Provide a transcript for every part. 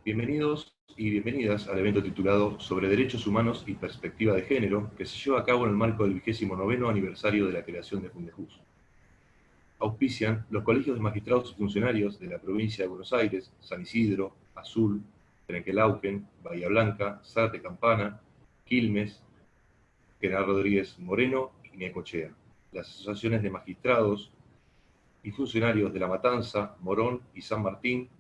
Bienvenidos y bienvenidas al evento titulado Sobre Derechos Humanos y Perspectiva de Género, que se lleva a cabo en el marco del 29º aniversario de la creación de Fundejus. Auspician los colegios de magistrados y funcionarios de la provincia de Buenos Aires, San Isidro, Azul, Trenquelauquen, Bahía Blanca, Zárate Campana, Quilmes, General Rodríguez Moreno y Necochea. Las asociaciones de magistrados y funcionarios de La Matanza, Morón y San Martín,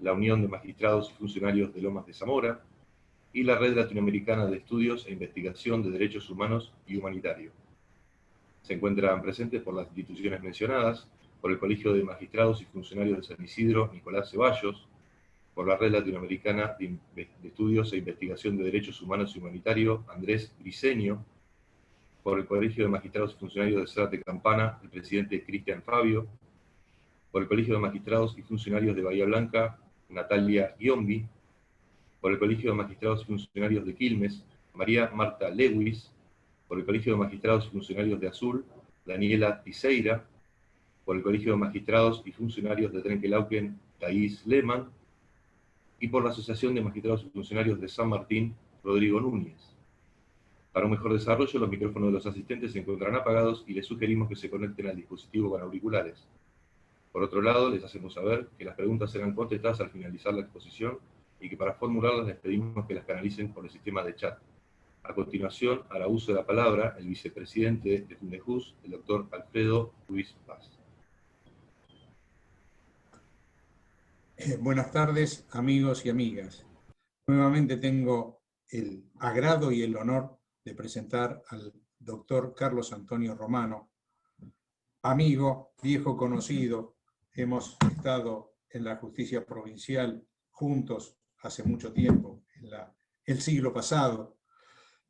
la Unión de Magistrados y Funcionarios de Lomas de Zamora y la Red Latinoamericana de Estudios e Investigación de Derechos Humanos y Humanitario. Se encuentran presentes por las instituciones mencionadas, por el Colegio de Magistrados y Funcionarios de San Isidro, Nicolás Ceballos, por la Red Latinoamericana de Estudios e Investigación de Derechos Humanos y Humanitario, Andrés Briceño, por el Colegio de Magistrados y Funcionarios de Zárate Campana, el presidente Cristian Fabio, por el Colegio de Magistrados y Funcionarios de Bahía Blanca, Natalia Giombi, por el Colegio de Magistrados y Funcionarios de Quilmes, María Marta Lewis, por el Colegio de Magistrados y Funcionarios de Azul, Daniela Tiseira, por el Colegio de Magistrados y Funcionarios de Trenquelauquen, Thais Lehmann, y por la Asociación de Magistrados y Funcionarios de San Martín, Rodrigo Núñez. Para un mejor desarrollo, los micrófonos de los asistentes se encontrarán apagados y les sugerimos que se conecten al dispositivo con auriculares. Por otro lado, les hacemos saber que las preguntas serán contestadas al finalizar la exposición y que para formularlas les pedimos que las canalicen por el sistema de chat. A continuación, hará uso de la palabra el vicepresidente de Fundejus, el doctor Alfredo Ruiz Paz. Buenas tardes, amigos y amigas. Nuevamente tengo el agrado y el honor de presentar al doctor Carlos Antonio Romano, amigo, viejo conocido. Hemos estado en la justicia provincial juntos hace mucho tiempo, el siglo pasado.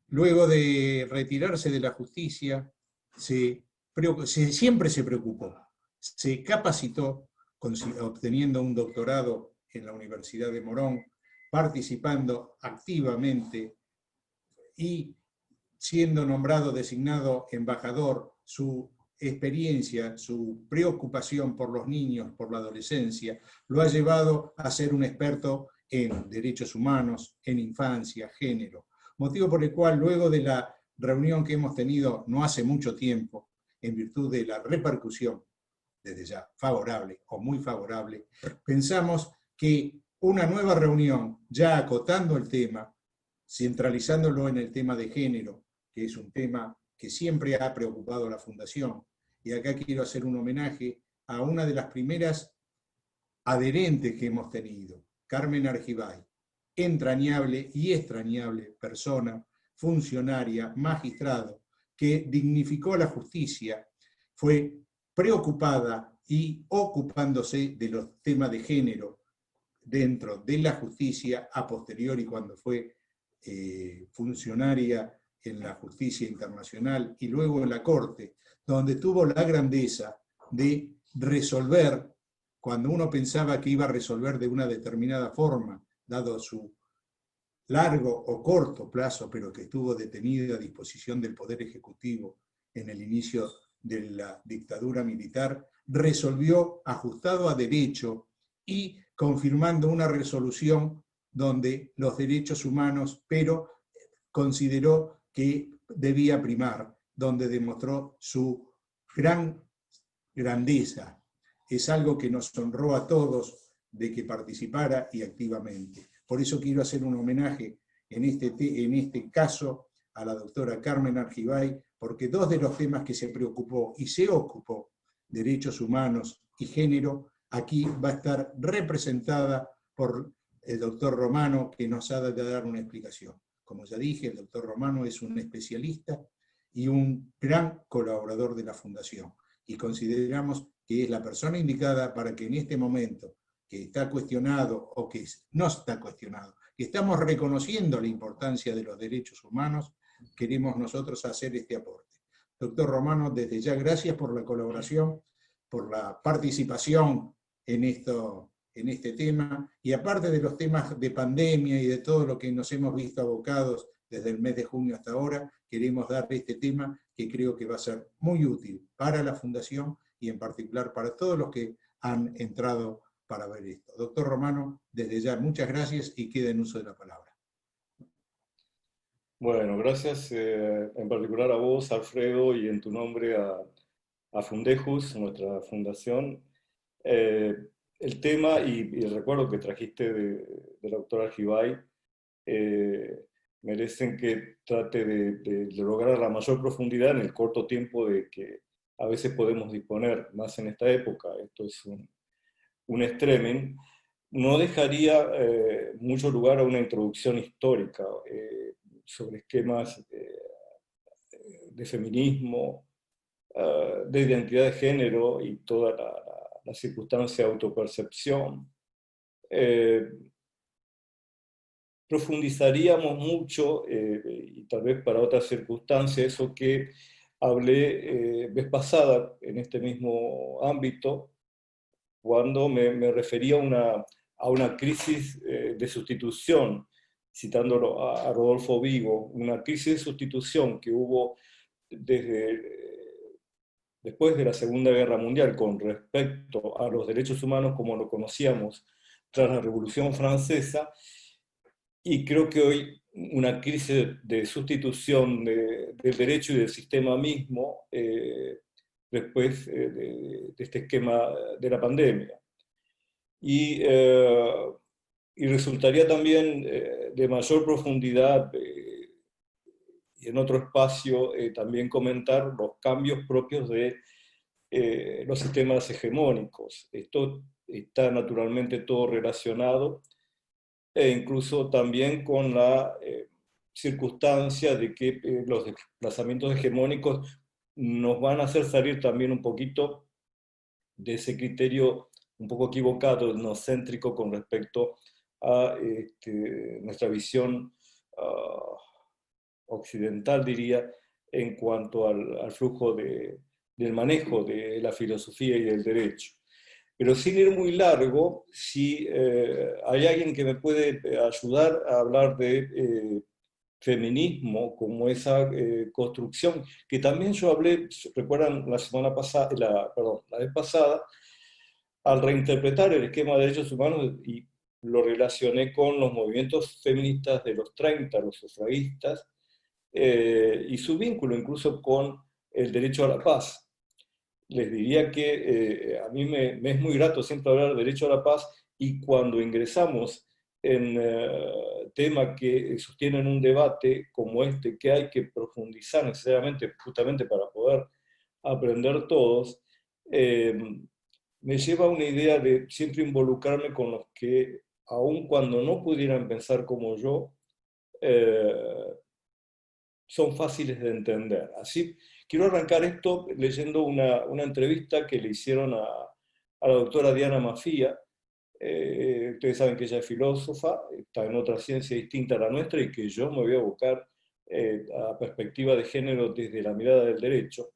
Luego de retirarse de la justicia, siempre se preocupó, se capacitó, obteniendo un doctorado en la Universidad de Morón, participando activamente y siendo nombrado, designado embajador. Su experiencia, su preocupación por los niños, por la adolescencia, lo ha llevado a ser un experto en derechos humanos, en infancia, género. Motivo por el cual, luego de la reunión que hemos tenido no hace mucho tiempo, en virtud de la repercusión, desde ya favorable o muy favorable, pensamos que una nueva reunión, ya acotando el tema, centralizándolo en el tema de género, que es un tema que siempre ha preocupado a la Fundación, y acá quiero hacer un homenaje a una de las primeras adherentes que hemos tenido, Carmen Argibay, entrañable y extrañable persona, funcionaria, magistrado, que dignificó la justicia, fue preocupada y ocupándose de los temas de género dentro de la justicia a posteriori, cuando fue funcionaria en la justicia internacional y luego en la Corte, donde tuvo la grandeza de resolver, cuando uno pensaba que iba a resolver de una determinada forma, dado su largo o corto plazo, pero que estuvo detenida a disposición del Poder Ejecutivo en el inicio de la dictadura militar, resolvió ajustado a derecho y confirmando una resolución donde los derechos humanos, pero consideró que debía primar, donde demostró su gran grandeza. Es algo que nos honró a todos de que participara y activamente. Por eso quiero hacer un homenaje en este caso a la doctora Carmen Argibay, porque dos de los temas que se preocupó y se ocupó, derechos humanos y género, aquí va a estar representada por el doctor Romano, que nos ha de dar una explicación. Como ya dije, el doctor Romano es un especialista y un gran colaborador de la Fundación, y consideramos que es la persona indicada para que en este momento que está cuestionado o que no está cuestionado, que estamos reconociendo la importancia de los derechos humanos, queremos nosotros hacer este aporte. Doctor Romano, desde ya gracias por la colaboración, por la participación en este tema, y aparte de los temas de pandemia y de todo lo que nos hemos visto abocados desde el mes de junio hasta ahora, queremos dar este tema que creo que va a ser muy útil para la Fundación y en particular para todos los que han entrado para ver esto. Doctor Romano, desde ya muchas gracias y queda en uso de la palabra. Bueno, gracias en particular a vos, Alfredo, y en tu nombre a Fundejus, nuestra fundación. El tema y el recuerdo que trajiste de la doctora Argibay merecen que trate de lograr la mayor profundidad en el corto tiempo de que a veces podemos disponer, más en esta época. Esto es un streaming. No dejaría mucho lugar a una introducción histórica sobre esquemas de feminismo, de identidad de género y toda la circunstancia de autopercepción. Profundizaríamos mucho, y tal vez para otras circunstancias, eso que hablé vez pasada en este mismo ámbito, cuando me refería a una crisis de sustitución, citándolo a Rodolfo Vigo, una crisis de sustitución que hubo después de la Segunda Guerra Mundial con respecto a los derechos humanos como lo conocíamos tras la Revolución Francesa, y creo que hoy una crisis de sustitución del derecho y del sistema mismo después de este esquema de la pandemia. Y resultaría también de mayor profundidad y en otro espacio también comentar los cambios propios de los sistemas hegemónicos. Esto está naturalmente todo relacionado e incluso también con la circunstancia de que los desplazamientos hegemónicos nos van a hacer salir también un poquito de ese criterio un poco equivocado, etnocéntrico con respecto a nuestra visión occidental, diría, en cuanto al flujo del manejo de la filosofía y del derecho. Pero sin ir muy largo, si hay alguien que me puede ayudar a hablar de feminismo como esa construcción, que también yo hablé, recuerdan la semana pasada, la vez pasada, al reinterpretar el esquema de derechos humanos y lo relacioné con los movimientos feministas de los 30, los sufragistas, y su vínculo incluso con el derecho a la paz. Les diría que a mí me es muy grato siempre hablar de derecho a la paz, y cuando ingresamos en temas que sostienen un debate como este, que hay que profundizar necesariamente justamente para poder aprender todos, me lleva a una idea de siempre involucrarme con los que, aun cuando no pudieran pensar como yo, son fáciles de entender. Así, quiero arrancar esto leyendo una entrevista que le hicieron a la doctora Diana Mafía. Ustedes saben que ella es filósofa, está en otra ciencia distinta a la nuestra, y que yo me voy a abocar a perspectiva de género desde la mirada del derecho.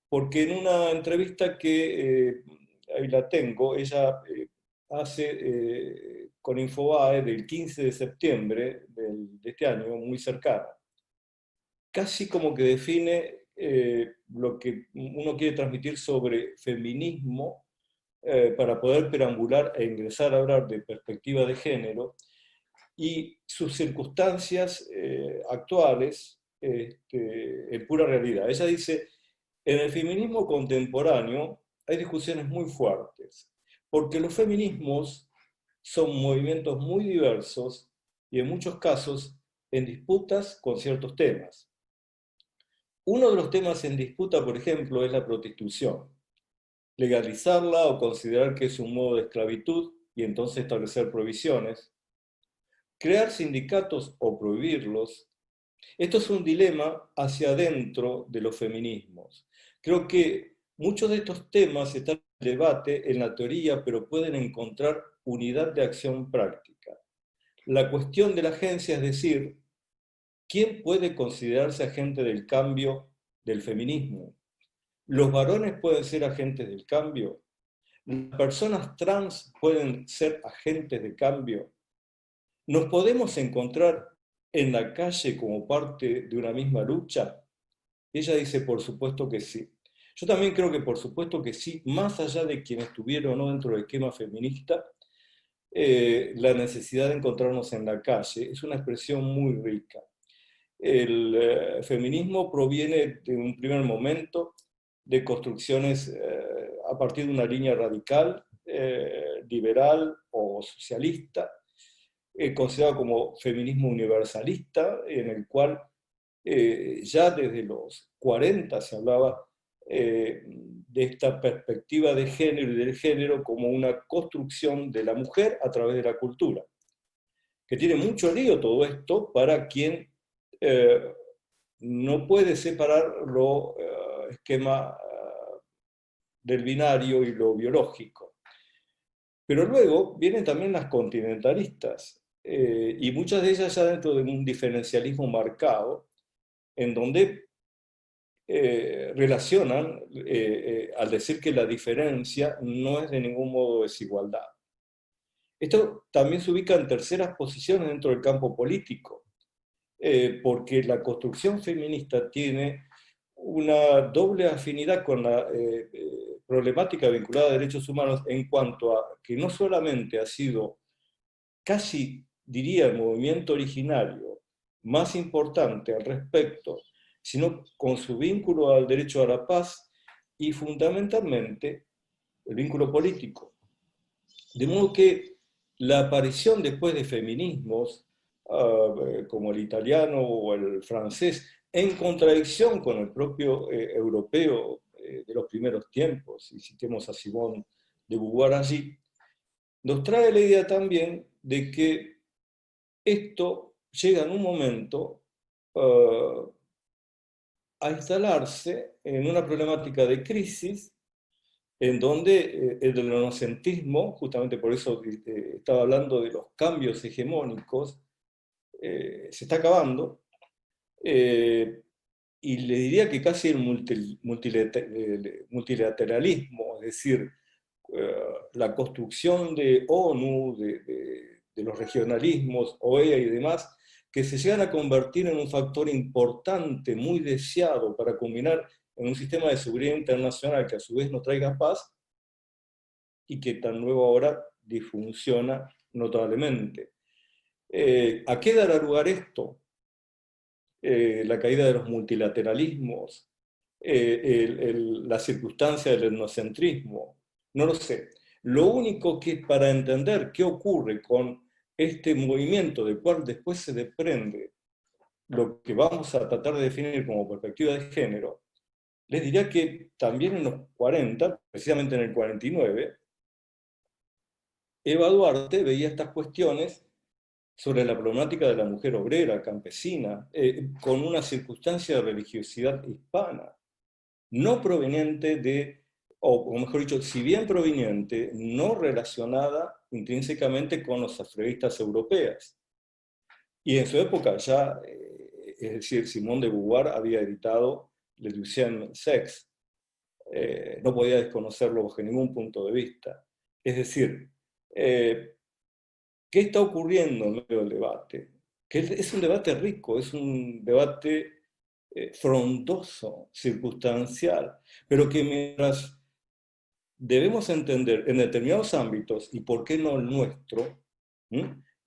Porque en una entrevista que ahí la tengo, ella hace con Infobae del 15 de septiembre de este año, muy cercana, casi como que define lo que uno quiere transmitir sobre feminismo para poder perambular e ingresar a hablar de perspectiva de género y sus circunstancias actuales en pura realidad. Ella dice: en el feminismo contemporáneo hay discusiones muy fuertes, porque los feminismos son movimientos muy diversos y en muchos casos en disputas con ciertos temas. Uno de los temas en disputa, por ejemplo, es la prostitución. Legalizarla o considerar que es un modo de esclavitud y entonces establecer prohibiciones. Crear sindicatos o prohibirlos. Esto es un dilema hacia adentro de los feminismos. Creo que muchos de estos temas están en debate en la teoría, pero pueden encontrar unidad de acción práctica. La cuestión de la agencia, es decir, ¿quién puede considerarse agente del cambio del feminismo? ¿Los varones pueden ser agentes del cambio? ¿Las personas trans pueden ser agentes de cambio? ¿Nos podemos encontrar en la calle como parte de una misma lucha? Ella dice, por supuesto que sí. Yo también creo que por supuesto que sí, más allá de quien estuviera o no dentro del esquema feminista, la necesidad de encontrarnos en la calle es una expresión muy rica. El feminismo proviene de un primer momento de construcciones a partir de una línea radical, liberal o socialista, considerado como feminismo universalista, en el cual ya desde los 40 se hablaba de esta perspectiva de género y del género como una construcción de la mujer a través de la cultura. Que tiene mucho lío todo esto para quien no puede separar lo esquema del binario y lo biológico. Pero luego vienen también las continentalistas, y muchas de ellas ya dentro de un diferencialismo marcado, en donde relacionan, al decir que la diferencia no es de ningún modo desigualdad. Esto también se ubica en terceras posiciones dentro del campo político, porque la construcción feminista tiene una doble afinidad con la problemática vinculada a derechos humanos en cuanto a que no solamente ha sido, casi diría, el movimiento originario más importante al respecto, sino con su vínculo al derecho a la paz y fundamentalmente el vínculo político. De modo que la aparición después de feminismos, como el italiano o el francés, en contradicción con el propio europeo de los primeros tiempos, y citemos a Simone de Beauvoir allí, nos trae la idea también de que esto llega en un momento a instalarse en una problemática de crisis en donde el etnocentrismo, justamente por eso estaba hablando de los cambios hegemónicos, se está acabando, y le diría que casi el multilateralismo, es decir, la construcción de ONU, de los regionalismos, OEA y demás, que se llegan a convertir en un factor importante, muy deseado para combinar en un sistema de seguridad internacional que a su vez nos traiga paz, y que tan nuevo ahora disfunciona notablemente. ¿A qué dará lugar esto? La caída de los multilateralismos, la circunstancia del etnocentrismo, no lo sé. Lo único que para entender qué ocurre con este movimiento del cual después se desprende lo que vamos a tratar de definir como perspectiva de género, les diría que también en los 40, precisamente en el 49, Eva Duarte veía estas cuestiones sobre la problemática de la mujer obrera, campesina, con una circunstancia de religiosidad hispana, no proveniente de, o mejor dicho, si bien proveniente, no relacionada intrínsecamente con los afroistas europeas. Y en su época ya, es decir, Simone de Beauvoir había editado Le Deuxième Sexe, no podía desconocerlo bajo ningún punto de vista. Es decir, ¿qué está ocurriendo en medio del debate? Que es un debate rico, es un debate frondoso, circunstancial, pero que mientras debemos entender en determinados ámbitos, y por qué no el nuestro,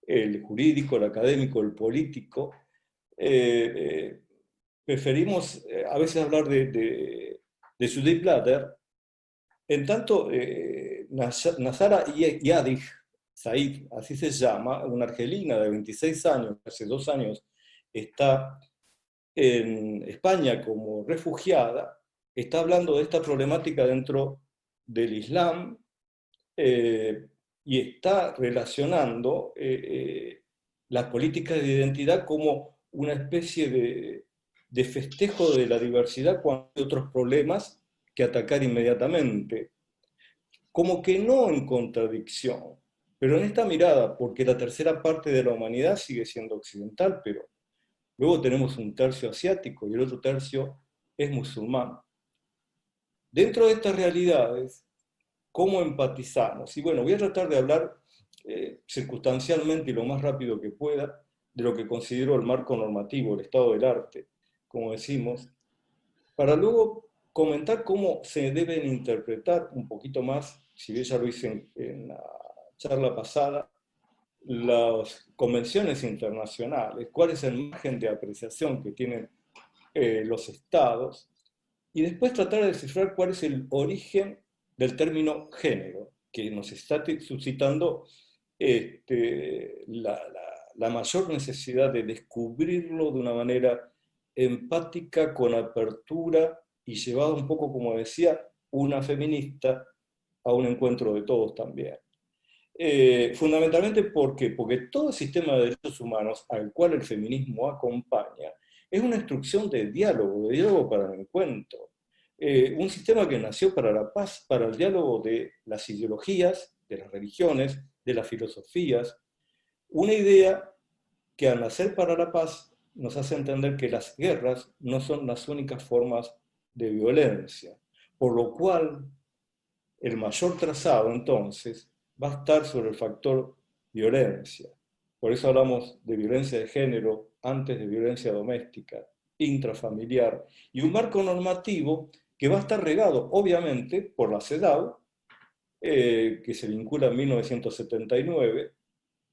el jurídico, el académico, el político, preferimos a veces hablar de Judith Butler, en tanto Nazara Yadig Said, así se llama, una argelina de 26 años, hace 2 años está en España como refugiada, está hablando de esta problemática dentro del Islam, y está relacionando las políticas de identidad como una especie de festejo de la diversidad cuando hay otros problemas que atacar inmediatamente, como que no en contradicción, pero en esta mirada, porque la tercera parte de la humanidad sigue siendo occidental, pero luego tenemos un tercio asiático y el otro tercio es musulmán. Dentro de estas realidades, ¿cómo empatizamos? Y bueno, voy a tratar de hablar circunstancialmente y lo más rápido que pueda de lo que considero el marco normativo, el estado del arte, como decimos, para luego comentar cómo se deben interpretar un poquito más, si bien ya lo hice en la charla pasada, las convenciones internacionales, cuál es el margen de apreciación que tienen los estados, y después tratar de descifrar cuál es el origen del término género, que nos está suscitando la mayor necesidad de descubrirlo de una manera empática, con apertura y llevado un poco, como decía, una feminista a un encuentro de todos también. Fundamentalmente, ¿por qué? Porque todo el sistema de derechos humanos al cual el feminismo acompaña es una instrucción de diálogo para el encuentro. Un sistema que nació para la paz, para el diálogo de las ideologías, de las religiones, de las filosofías. Una idea que al nacer para la paz nos hace entender que las guerras no son las únicas formas de violencia, por lo cual el mayor trazado entonces va a estar sobre el factor violencia. Por eso hablamos de violencia de género antes de violencia doméstica, intrafamiliar, y un marco normativo que va a estar regado, obviamente, por la CEDAW, que se vincula en 1979,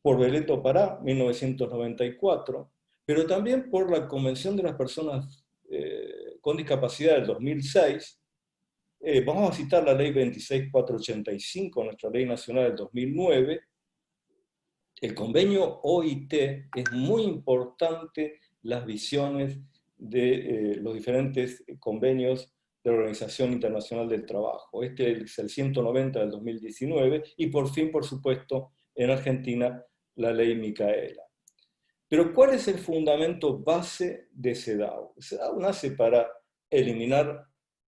por Belén do Pará, 1994, pero también por la Convención de las Personas con Discapacidad del 2006. Vamos a citar la ley 26485, nuestra ley nacional del 2009. El convenio OIT es muy importante, las visiones de los diferentes convenios de la Organización Internacional del Trabajo. Este es el 190 del 2019 y por fin, por supuesto, en Argentina, la ley Micaela. Pero ¿cuál es el fundamento base de CEDAW? CEDAW nace para eliminar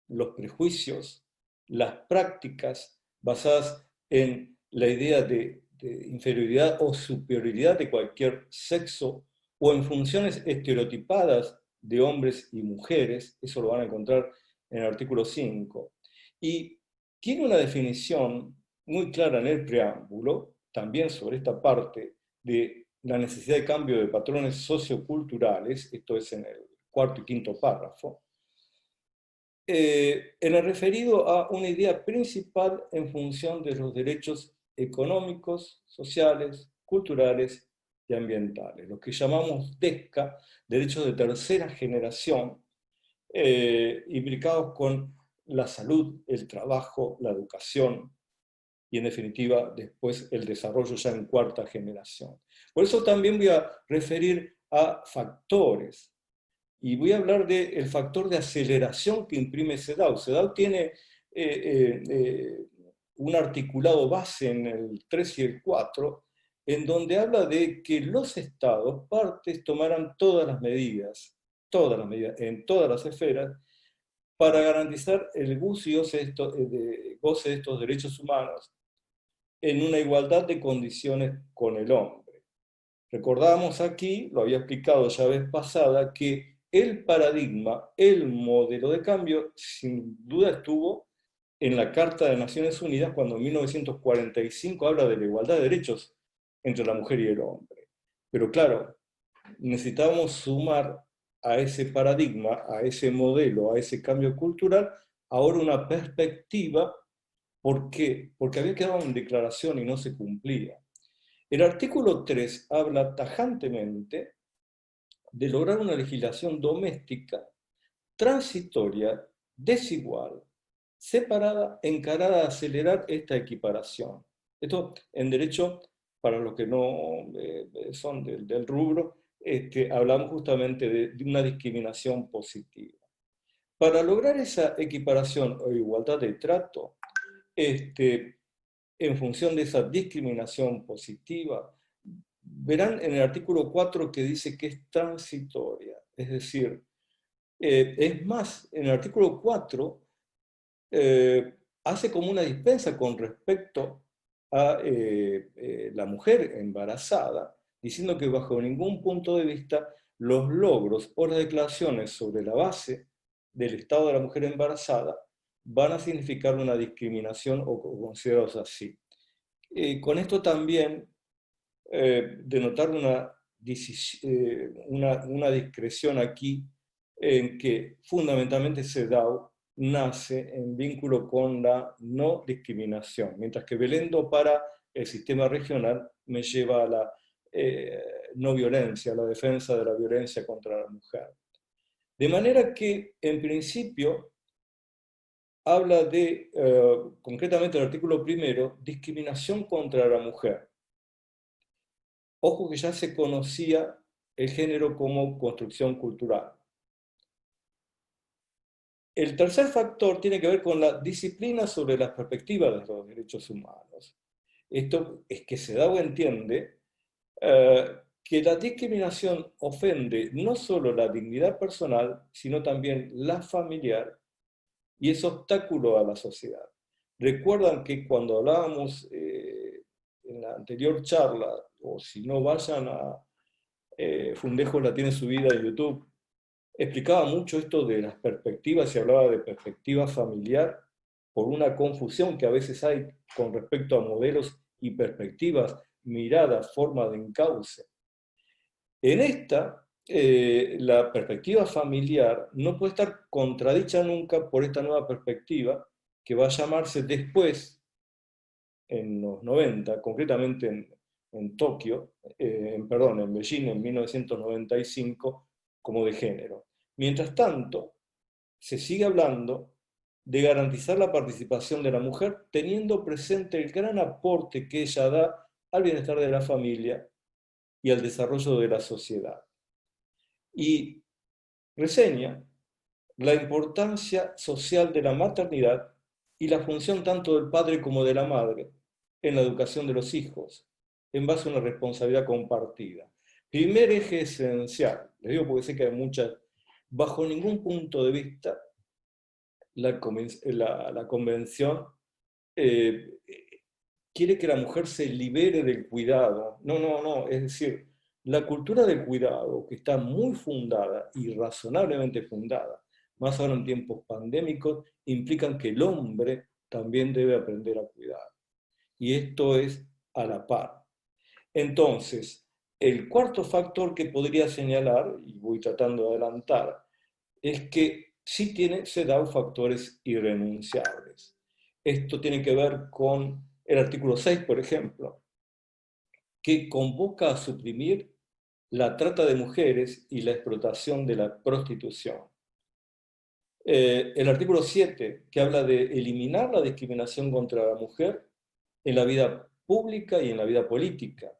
los prejuicios, las prácticas basadas en la idea de inferioridad o superioridad de cualquier sexo o en funciones estereotipadas de hombres y mujeres. Eso lo van a encontrar en el artículo 5. Y tiene una definición muy clara en el preámbulo, también sobre esta parte de la necesidad de cambio de patrones socioculturales, esto es en el cuarto y quinto párrafo, en el referido a una idea principal en función de los derechos económicos, sociales, culturales y ambientales, los que llamamos DESCA, derechos de tercera generación, imbricados con la salud, el trabajo, la educación, y en definitiva después el desarrollo ya en cuarta generación. Por eso también voy a referir a factores, y voy a hablar del factor de aceleración que imprime CEDAW. CEDAW tiene un articulado base en el 3 y el 4, en donde habla de que los estados, partes, tomarán todas las medidas, en todas las esferas, para garantizar el goce y goce de estos derechos humanos en una igualdad de condiciones con el hombre. Recordamos aquí, lo había explicado ya vez pasada, que el paradigma, el modelo de cambio, sin duda estuvo en la Carta de Naciones Unidas cuando en 1945 habla de la igualdad de derechos entre la mujer y el hombre. Pero claro, necesitábamos sumar a ese paradigma, a ese modelo, a ese cambio cultural, ahora una perspectiva. ¿Por qué? Porque había quedado en declaración y no se cumplía. El artículo 3 habla tajantemente de lograr una legislación doméstica transitoria, desigual, separada, encarada a acelerar esta equiparación. Esto en derecho, para los que no son del rubro, hablamos justamente de una discriminación positiva. Para lograr esa equiparación o igualdad de trato, en función de esa discriminación positiva, verán en el artículo 4 que dice que es transitoria. Es decir, es más, en el artículo 4 hace como una dispensa con respecto a la mujer embarazada, diciendo que bajo ningún punto de vista los logros o las declaraciones sobre la base del estado de la mujer embarazada van a significar una discriminación o considerados así. Con esto también denotar una discreción aquí en que fundamentalmente CEDAW nace en vínculo con la no discriminación, mientras que Belén do Pará, el sistema regional, me lleva a la no violencia, a la defensa de la violencia contra la mujer. De manera que, en principio, habla de, concretamente el artículo primero, discriminación contra la mujer. Ojo que ya se conocía el género como construcción cultural. El tercer factor tiene que ver con la disciplina sobre las perspectivas de los derechos humanos. Esto es que se da o entiende que la discriminación ofende no solo la dignidad personal, sino también la familiar, y es obstáculo a la sociedad. Recuerdan que cuando hablábamos en la anterior charla, o si no vayan a Fundejos la tiene subida en YouTube, explicaba mucho esto de las perspectivas y hablaba de perspectiva familiar por una confusión que a veces hay con respecto a modelos y perspectivas, miradas, forma de encauce. En esta, la perspectiva familiar no puede estar contradicha nunca por esta nueva perspectiva que va a llamarse después, en los 90, concretamente en Tokio, en Beijing en 1995, como de género. Mientras tanto, se sigue hablando de garantizar la participación de la mujer teniendo presente el gran aporte que ella da al bienestar de la familia y al desarrollo de la sociedad. Y reseña la importancia social de la maternidad y la función tanto del padre como de la madre en la educación de los hijos, en base a una responsabilidad compartida. Primer eje esencial, les digo porque sé que hay muchas, bajo ningún punto de vista la convención quiere que la mujer se libere del cuidado. No, es decir, la cultura del cuidado, que está muy fundada y razonablemente fundada, más ahora en tiempos pandémicos, implican que el hombre también debe aprender a cuidar. Y esto es a la par. Entonces, el cuarto factor que podría señalar, y voy tratando de adelantar, es que sí se dan factores irrenunciables. Esto tiene que ver con el artículo 6, por ejemplo, que convoca a suprimir la trata de mujeres y la explotación de la prostitución. El artículo 7, que habla de eliminar la discriminación contra la mujer en la vida pública y en la vida política.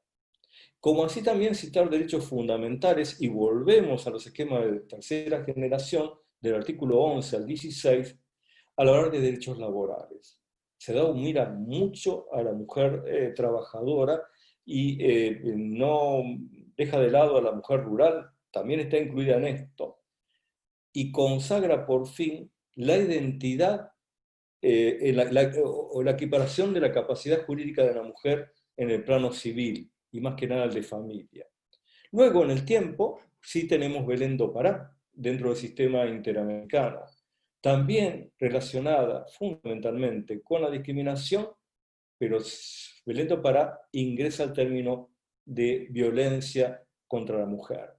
Como así también citar derechos fundamentales, y volvemos a los esquemas de tercera generación, del artículo 11 al 16, al hablar de derechos laborales. Se da un mira mucho a la mujer trabajadora y no deja de lado a la mujer rural, también está incluida en esto, y consagra por fin la identidad o la equiparación de la capacidad jurídica de la mujer en el plano civil, y más que nada el de familia. Luego, en el tiempo, sí tenemos Belén do Pará, dentro del sistema interamericano, también relacionada fundamentalmente con la discriminación, pero Belén do Pará ingresa al término de violencia contra la mujer.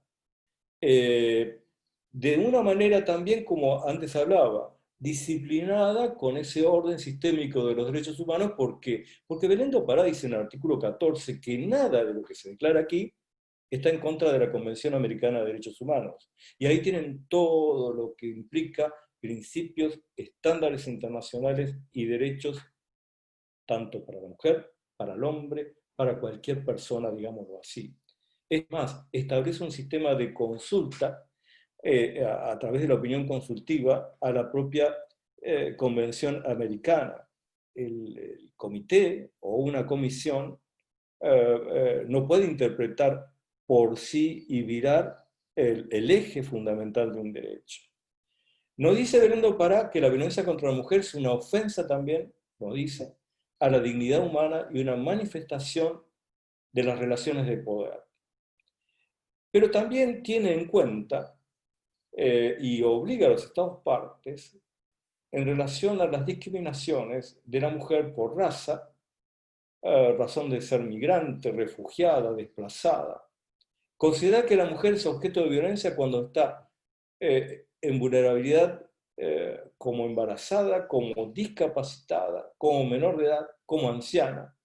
De una manera también, como antes hablaba, disciplinada con ese orden sistémico de los derechos humanos. ¿Por qué? Porque Belén do Pará dice en el artículo 14 que nada de lo que se declara aquí está en contra de la Convención Americana de Derechos Humanos. Y ahí tienen todo lo que implica principios, estándares internacionales y derechos tanto para la mujer, para el hombre, para cualquier persona, digámoslo así. Es más, establece un sistema de consulta a través de la opinión consultiva a la propia Convención Americana. El comité o una comisión no puede interpretar por sí y virar el eje fundamental de un derecho. No dice Belén do Pará que la violencia contra la mujer es una ofensa también, lo dice, a la dignidad humana y una manifestación de las relaciones de poder. Pero también tiene en cuenta y obliga a los Estados partes en relación a las discriminaciones de la mujer por raza, razón de ser migrante, refugiada, desplazada. Considera que la mujer es objeto de violencia cuando está en vulnerabilidad como embarazada, como discapacitada, como menor de edad, como anciana,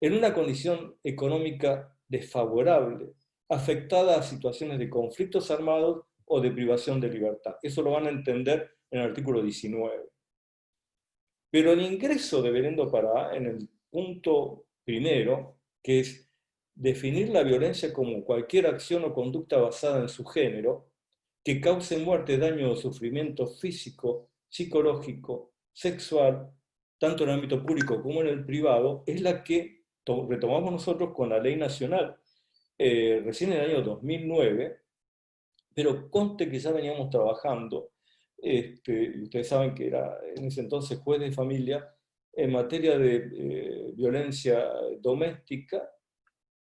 en una condición económica desfavorable, afectada a situaciones de conflictos armados o de privación de libertad. Eso lo van a entender en el artículo 19. Pero el ingreso de Belén do Pará, en el punto primero, que es definir la violencia como cualquier acción o conducta basada en su género, que cause muerte, daño o sufrimiento físico, psicológico, sexual, tanto en el ámbito público como en el privado, es la que retomamos nosotros con la ley nacional, recién en el año 2009, pero conste que ya veníamos trabajando, ustedes saben que era en ese entonces juez de familia, en materia de violencia doméstica,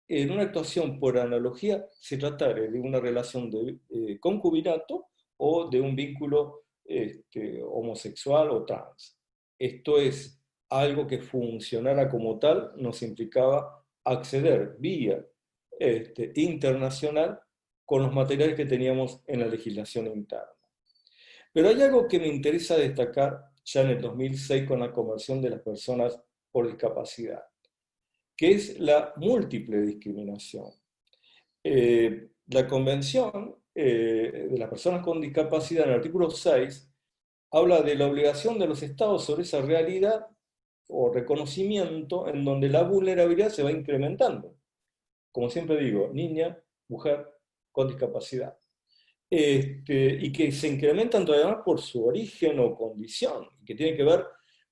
en una actuación por analogía se tratara de una relación de concubinato o de un vínculo homosexual o trans. Esto es algo que funcionara como tal, nos implicaba acceder vía internacional con los materiales que teníamos en la legislación interna. Pero hay algo que me interesa destacar ya en el 2006 con la conversión de las personas por discapacidad, que es la múltiple discriminación. La Convención de las Personas con Discapacidad, en el artículo 6, habla de la obligación de los Estados sobre esa realidad o reconocimiento en donde la vulnerabilidad se va incrementando. Como siempre digo, niña, mujer con discapacidad. Y que se incrementan todavía más por su origen o condición, que tiene que ver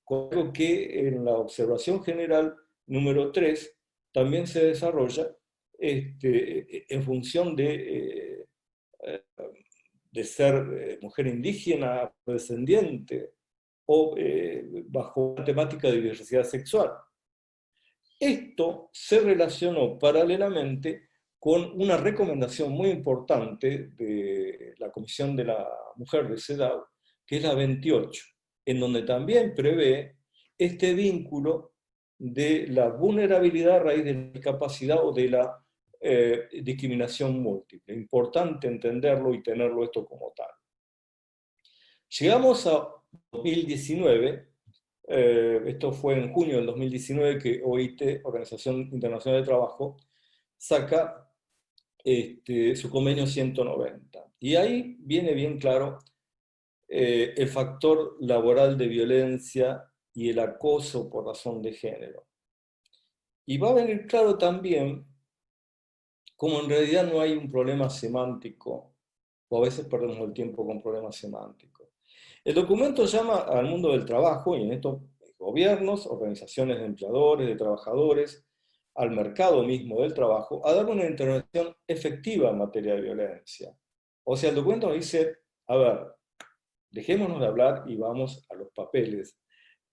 con algo que en la observación general número 3 también se desarrolla en función de ser mujer indígena, descendiente, o bajo la temática de diversidad sexual. Esto se relacionó paralelamente con una recomendación muy importante de la Comisión de la Mujer de CEDAW, que es la 28, en donde también prevé este vínculo de la vulnerabilidad a raíz de la discapacidad o de la discriminación múltiple. Importante entenderlo y tenerlo esto como tal. Llegamos a 2019, esto fue en junio del 2019 que OIT, Organización Internacional de Trabajo, saca su convenio 190. Y ahí viene bien claro el factor laboral de violencia y el acoso por razón de género. Y va a venir claro también como en realidad no hay un problema semántico, o a veces perdemos el tiempo con problemas semánticos. El documento llama al mundo del trabajo, y en esto gobiernos, organizaciones de empleadores, de trabajadores, al mercado mismo del trabajo, a dar una intervención efectiva en materia de violencia. O sea, el documento dice, a ver, dejémonos de hablar y vamos a los papeles.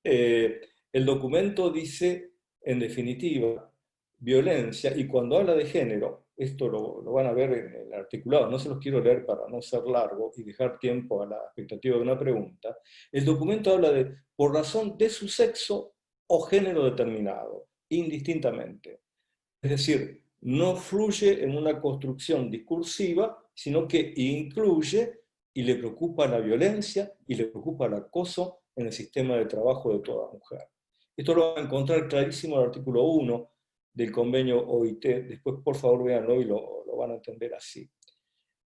El documento dice, en definitiva, violencia, y cuando habla de género, esto lo van a ver en el articulado, no se los quiero leer para no ser largo y dejar tiempo a la expectativa de una pregunta, el documento habla de por razón de su sexo o género determinado, indistintamente. Es decir, no fluye en una construcción discursiva, sino que incluye y le preocupa la violencia y le preocupa el acoso en el sistema de trabajo de toda mujer. Esto lo van a encontrar clarísimo en el artículo 1 del convenio OIT, después por favor véanlo y lo van a entender así.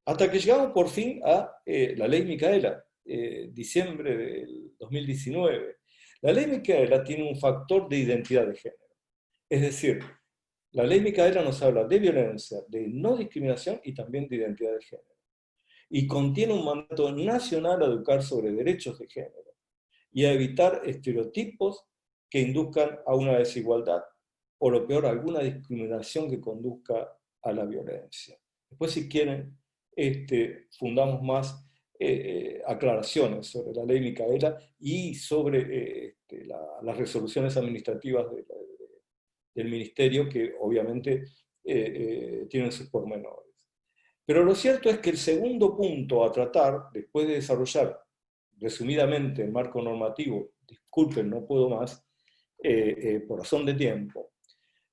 Hasta que llegamos por fin a la ley Micaela, diciembre del 2019. La ley Micaela tiene un factor de identidad de género. Es decir, la ley Micaela nos habla de violencia, de no discriminación y también de identidad de género. Y contiene un mandato nacional a educar sobre derechos de género y a evitar estereotipos que induzcan a una desigualdad o lo peor, alguna discriminación que conduzca a la violencia. Después, si quieren, fundamos más aclaraciones sobre la ley Micaela y sobre las resoluciones administrativas del Ministerio, que obviamente tienen sus pormenores. Pero lo cierto es que el segundo punto a tratar, después de desarrollar resumidamente el marco normativo, disculpen, no puedo más, por razón de tiempo,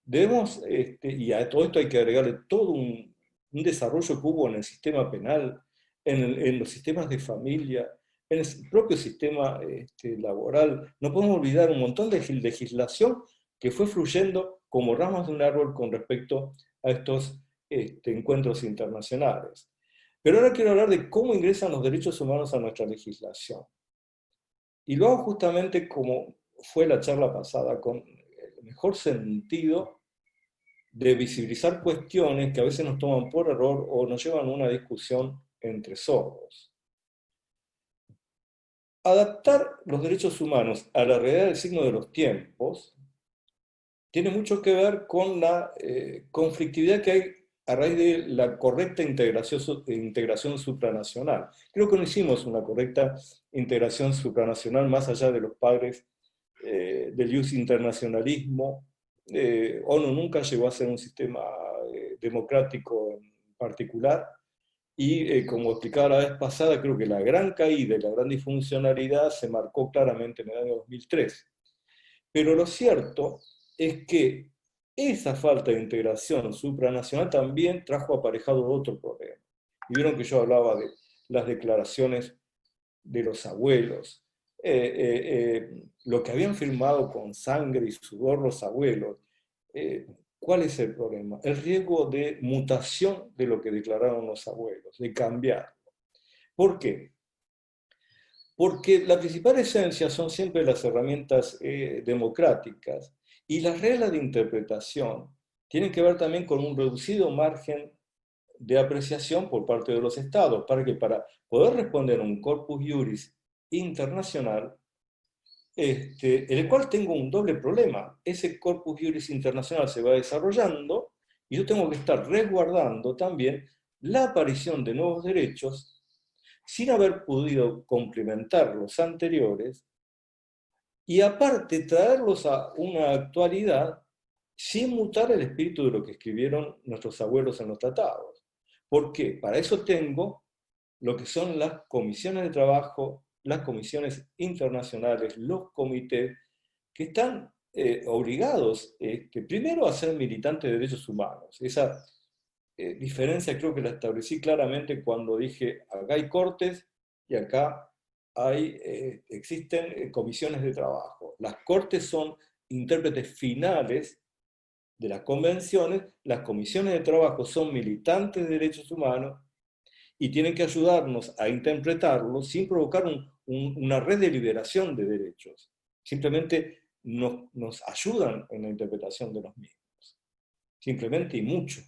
debemos, y a todo esto hay que agregarle todo un desarrollo que hubo en el sistema penal, en los sistemas de familia, en el propio sistema laboral. No podemos olvidar un montón de legislación que fue fluyendo como ramas de un árbol con respecto a estos encuentros internacionales. Pero ahora quiero hablar de cómo ingresan los derechos humanos a nuestra legislación. Y lo hago justamente como fue la charla pasada, con el mejor sentido de visibilizar cuestiones que a veces nos toman por error o nos llevan a una discusión entre sordos. Adaptar los derechos humanos a la realidad del signo de los tiempos tiene mucho que ver con la conflictividad que hay a raíz de la correcta integración supranacional. Creo que no hicimos una correcta integración supranacional más allá de los padres del internacionalismo. ONU nunca llegó a ser un sistema democrático en particular, y como explicaba la vez pasada, creo que la gran caída y la gran disfuncionalidad se marcó claramente en el año 2003. Pero lo cierto es que esa falta de integración supranacional también trajo aparejado otro problema. Y vieron que yo hablaba de las declaraciones de los abuelos, lo que habían firmado con sangre y sudor los abuelos. ¿Cuál es el problema? El riesgo de mutación de lo que declararon los abuelos, de cambiar. ¿Por qué? Porque la principal esencia son siempre las herramientas democráticas, y las reglas de interpretación tienen que ver también con un reducido margen de apreciación por parte de los estados, para poder responder a un corpus iuris internacional, en el cual tengo un doble problema. Ese corpus iuris internacional se va desarrollando y yo tengo que estar resguardando también la aparición de nuevos derechos sin haber podido complementar los anteriores, y aparte traerlos a una actualidad sin mutar el espíritu de lo que escribieron nuestros abuelos en los tratados. ¿Por qué? Para eso tengo lo que son las comisiones de trabajo, las comisiones internacionales, los comités, que están obligados primero a ser militantes de derechos humanos. Esa diferencia creo que la establecí claramente cuando dije, acá hay cortes y acá existen comisiones de trabajo. Las cortes son intérpretes finales de las convenciones, las comisiones de trabajo son militantes de derechos humanos y tienen que ayudarnos a interpretarlos sin provocar una red de liberación de derechos. Simplemente nos ayudan en la interpretación de los mismos. Simplemente y mucho.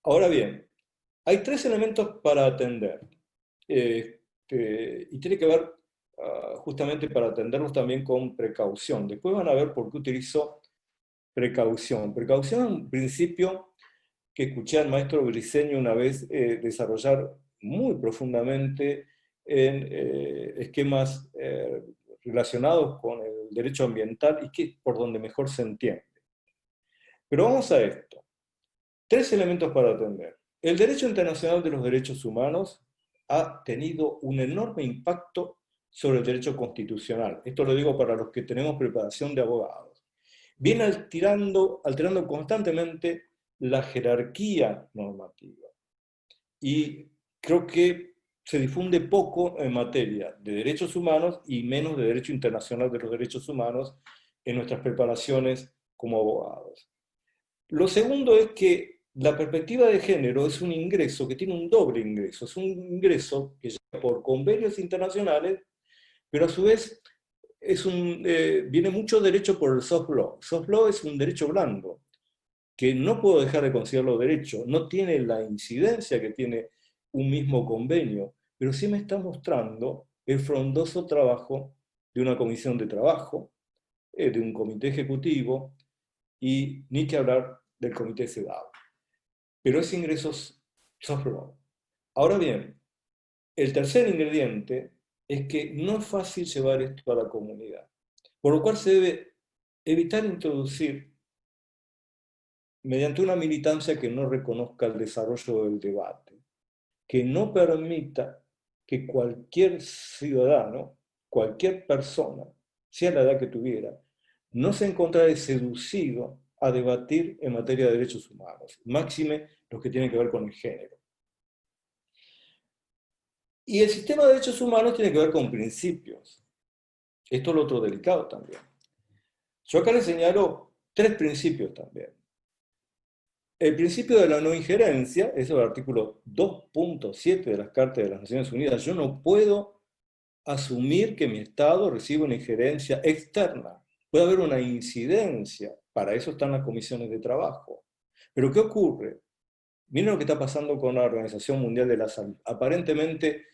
Ahora bien, hay tres elementos para atender. Y tiene que ver justamente para atenderlos también con precaución. Después van a ver por qué utilizo precaución. Precaución es un principio que escuché al maestro Briceño una vez desarrollar muy profundamente en esquemas relacionados con el derecho ambiental, y que es por donde mejor se entiende. Pero vamos a esto. Tres elementos para atender. El derecho internacional de los derechos humanos ha tenido un enorme impacto sobre el derecho constitucional. Esto lo digo para los que tenemos preparación de abogados. Viene alterando constantemente la jerarquía normativa. Y creo que se difunde poco en materia de derechos humanos y menos de derecho internacional de los derechos humanos en nuestras preparaciones como abogados. Lo segundo es que la perspectiva de género es un ingreso que tiene un doble ingreso. Es un ingreso que llega por convenios internacionales, pero a su vez viene mucho derecho por el soft law. Soft law es un derecho blando, que no puedo dejar de considerarlo derecho. No tiene la incidencia que tiene un mismo convenio, pero sí me está mostrando el frondoso trabajo de una comisión de trabajo, de un comité ejecutivo, y ni que hablar del comité CEDAW. Pero es ingresos soft law. Ahora bien, el tercer ingrediente es que no es fácil llevar esto a la comunidad, por lo cual se debe evitar introducir mediante una militancia que no reconozca el desarrollo del debate, que no permita que cualquier ciudadano, cualquier persona, sea la edad que tuviera, no se encontrara seducido a debatir en materia de derechos humanos, máxime los que tienen que ver con el género. Y el sistema de derechos humanos tiene que ver con principios. Esto es lo otro delicado también. Yo acá les señalo 3 principios también. El principio de la no injerencia, eso es el artículo 2.7 de las Cartas de las Naciones Unidas. Yo no puedo asumir que mi Estado reciba una injerencia externa. Puede haber una incidencia, para eso están las comisiones de trabajo. Pero ¿qué ocurre? Miren lo que está pasando con la Organización Mundial de la Salud. Aparentemente,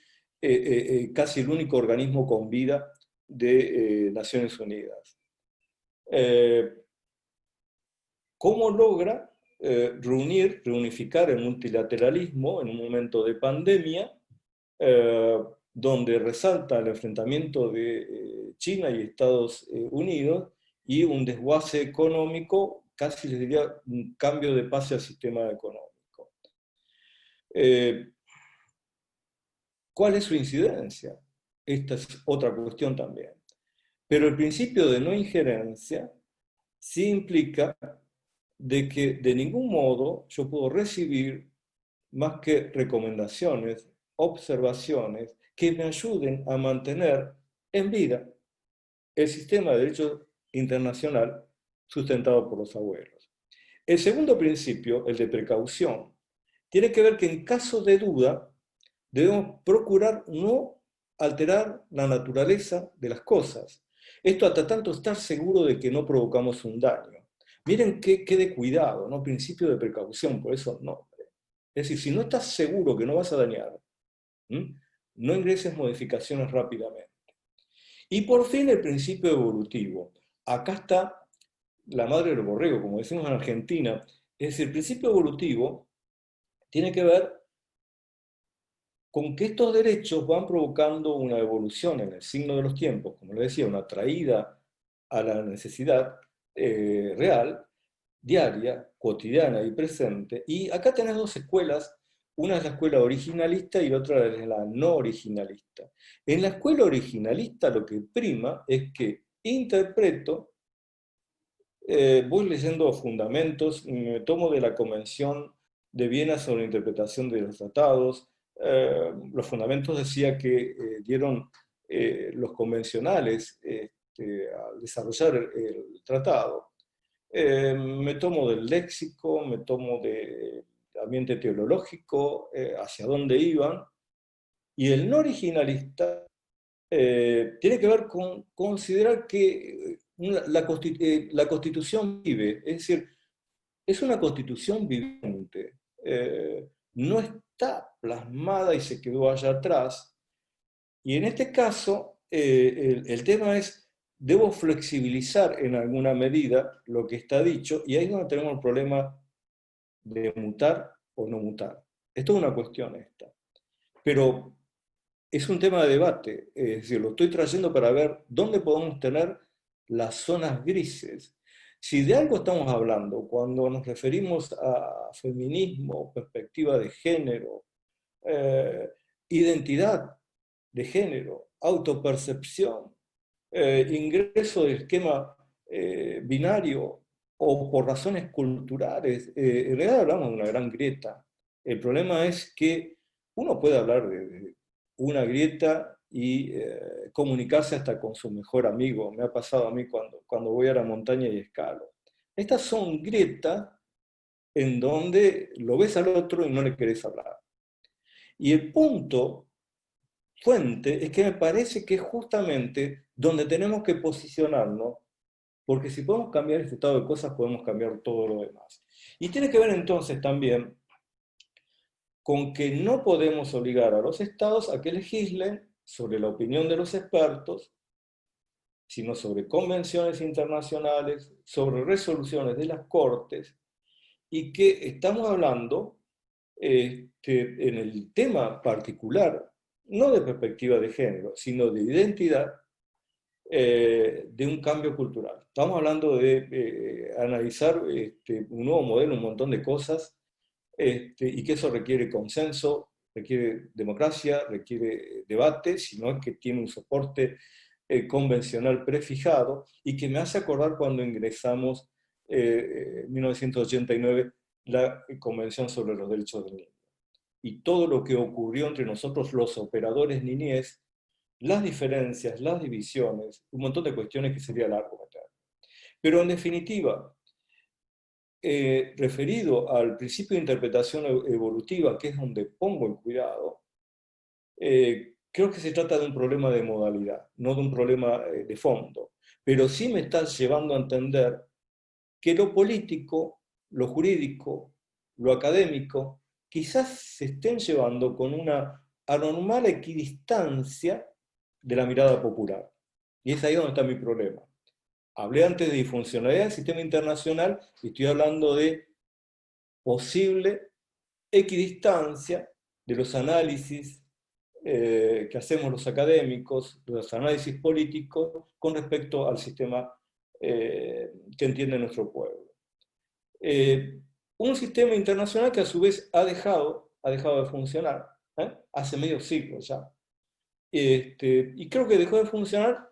casi el único organismo con vida de Naciones Unidas. ¿Cómo logra reunificar el multilateralismo en un momento de pandemia, donde resalta el enfrentamiento de China y Estados Unidos y un desguace económico, casi les diría un cambio de pase al sistema económico? ¿Cuál es su incidencia? Esta es otra cuestión también. Pero el principio de no injerencia sí implica de que de ningún modo yo puedo recibir más que recomendaciones, observaciones que me ayuden a mantener en vida el sistema de derecho internacional sustentado por los abuelos. El segundo principio, el de precaución, tiene que ver que en caso de duda debemos procurar no alterar la naturaleza de las cosas. Esto hasta tanto estar seguro de que no provocamos un daño. Miren qué de cuidado, ¿no? Principio de precaución, por eso no. Es decir, si no estás seguro que no vas a dañar, no ingreses modificaciones rápidamente. Y por fin el principio evolutivo. Acá está la madre del borrego, como decimos en Argentina. Es decir, el principio evolutivo tiene que ver con que estos derechos van provocando una evolución en el signo de los tiempos, como les decía, una traída a la necesidad real, diaria, cotidiana y presente. Y acá tenés 2 escuelas, una es la escuela originalista y otra es la no originalista. En la escuela originalista lo que prima es que interpreto, voy leyendo fundamentos, me tomo de la Convención de Viena sobre la interpretación de los tratados. Los fundamentos decía que dieron los convencionales al desarrollar el tratado. Me tomo del léxico, me tomo del ambiente teológico, hacia dónde iban, y el no originalista tiene que ver con considerar que la Constitución vive, es decir, es una Constitución viviente, no está plasmada y se quedó allá atrás, y en este caso el tema es, debo flexibilizar en alguna medida lo que está dicho, y ahí es donde tenemos el problema de mutar o no mutar. Esto es una cuestión esta. Pero es un tema de debate, es decir, lo estoy trayendo para ver dónde podemos tener las zonas grises. Si de algo estamos hablando cuando nos referimos a feminismo, perspectiva de género, identidad de género, autopercepción, ingreso del esquema binario o por razones culturales, en realidad hablamos de una gran grieta. El problema es que uno puede hablar de una grieta y comunicarse hasta con su mejor amigo. Me ha pasado a mí cuando voy a la montaña y escalo. Estas son grietas en donde lo ves al otro y no le querés hablar. Y el punto fuente es que me parece que es justamente donde tenemos que posicionarnos, porque si podemos cambiar este estado de cosas, podemos cambiar todo lo demás. Y tiene que ver entonces también con que no podemos obligar a los estados a que legislen sobre la opinión de los expertos, sino sobre convenciones internacionales, sobre resoluciones de las cortes, y que estamos hablando en el tema particular, no de perspectiva de género, sino de identidad, de un cambio cultural. Estamos hablando de analizar un nuevo modelo, un montón de cosas, y que eso requiere consenso, requiere democracia, requiere debate, si no es que tiene un soporte convencional prefijado, y que me hace acordar cuando ingresamos en 1989 la Convención sobre los Derechos del Niño. y todo lo que ocurrió entre nosotros los operadores niñez, las diferencias, las divisiones, un montón de cuestiones que sería largo meter. Pero en definitiva, referido al principio de interpretación evolutiva, que es donde pongo el cuidado, creo que se trata de un problema de modalidad, no de un problema de fondo. Pero sí me está llevando a entender que lo político, lo jurídico, lo académico, quizás se estén llevando con una anormal equidistancia de la mirada popular. Y es ahí donde está mi problema. Hablé antes de disfuncionalidad del sistema internacional y estoy hablando de posible equidistancia de los análisis que hacemos los académicos, los análisis políticos, con respecto al sistema que entiende nuestro pueblo. Un sistema internacional que a su vez ha dejado de funcionar, hace medio siglo ya. Y creo que dejó de funcionar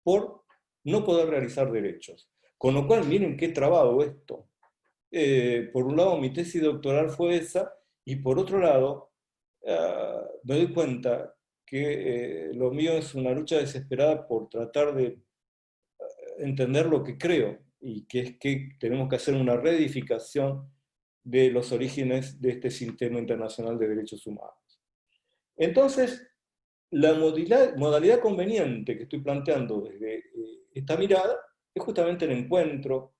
por no poder realizar derechos. Con lo cual, miren qué trabado esto. Por un lado, mi tesis doctoral fue esa, y por otro lado, me doy cuenta que lo mío es una lucha desesperada por tratar de entender lo que creo, y que es que tenemos que hacer una reedificación de los orígenes de este sistema internacional de derechos humanos. Entonces, la modalidad conveniente que estoy planteando desde esta mirada es justamente el encuentro,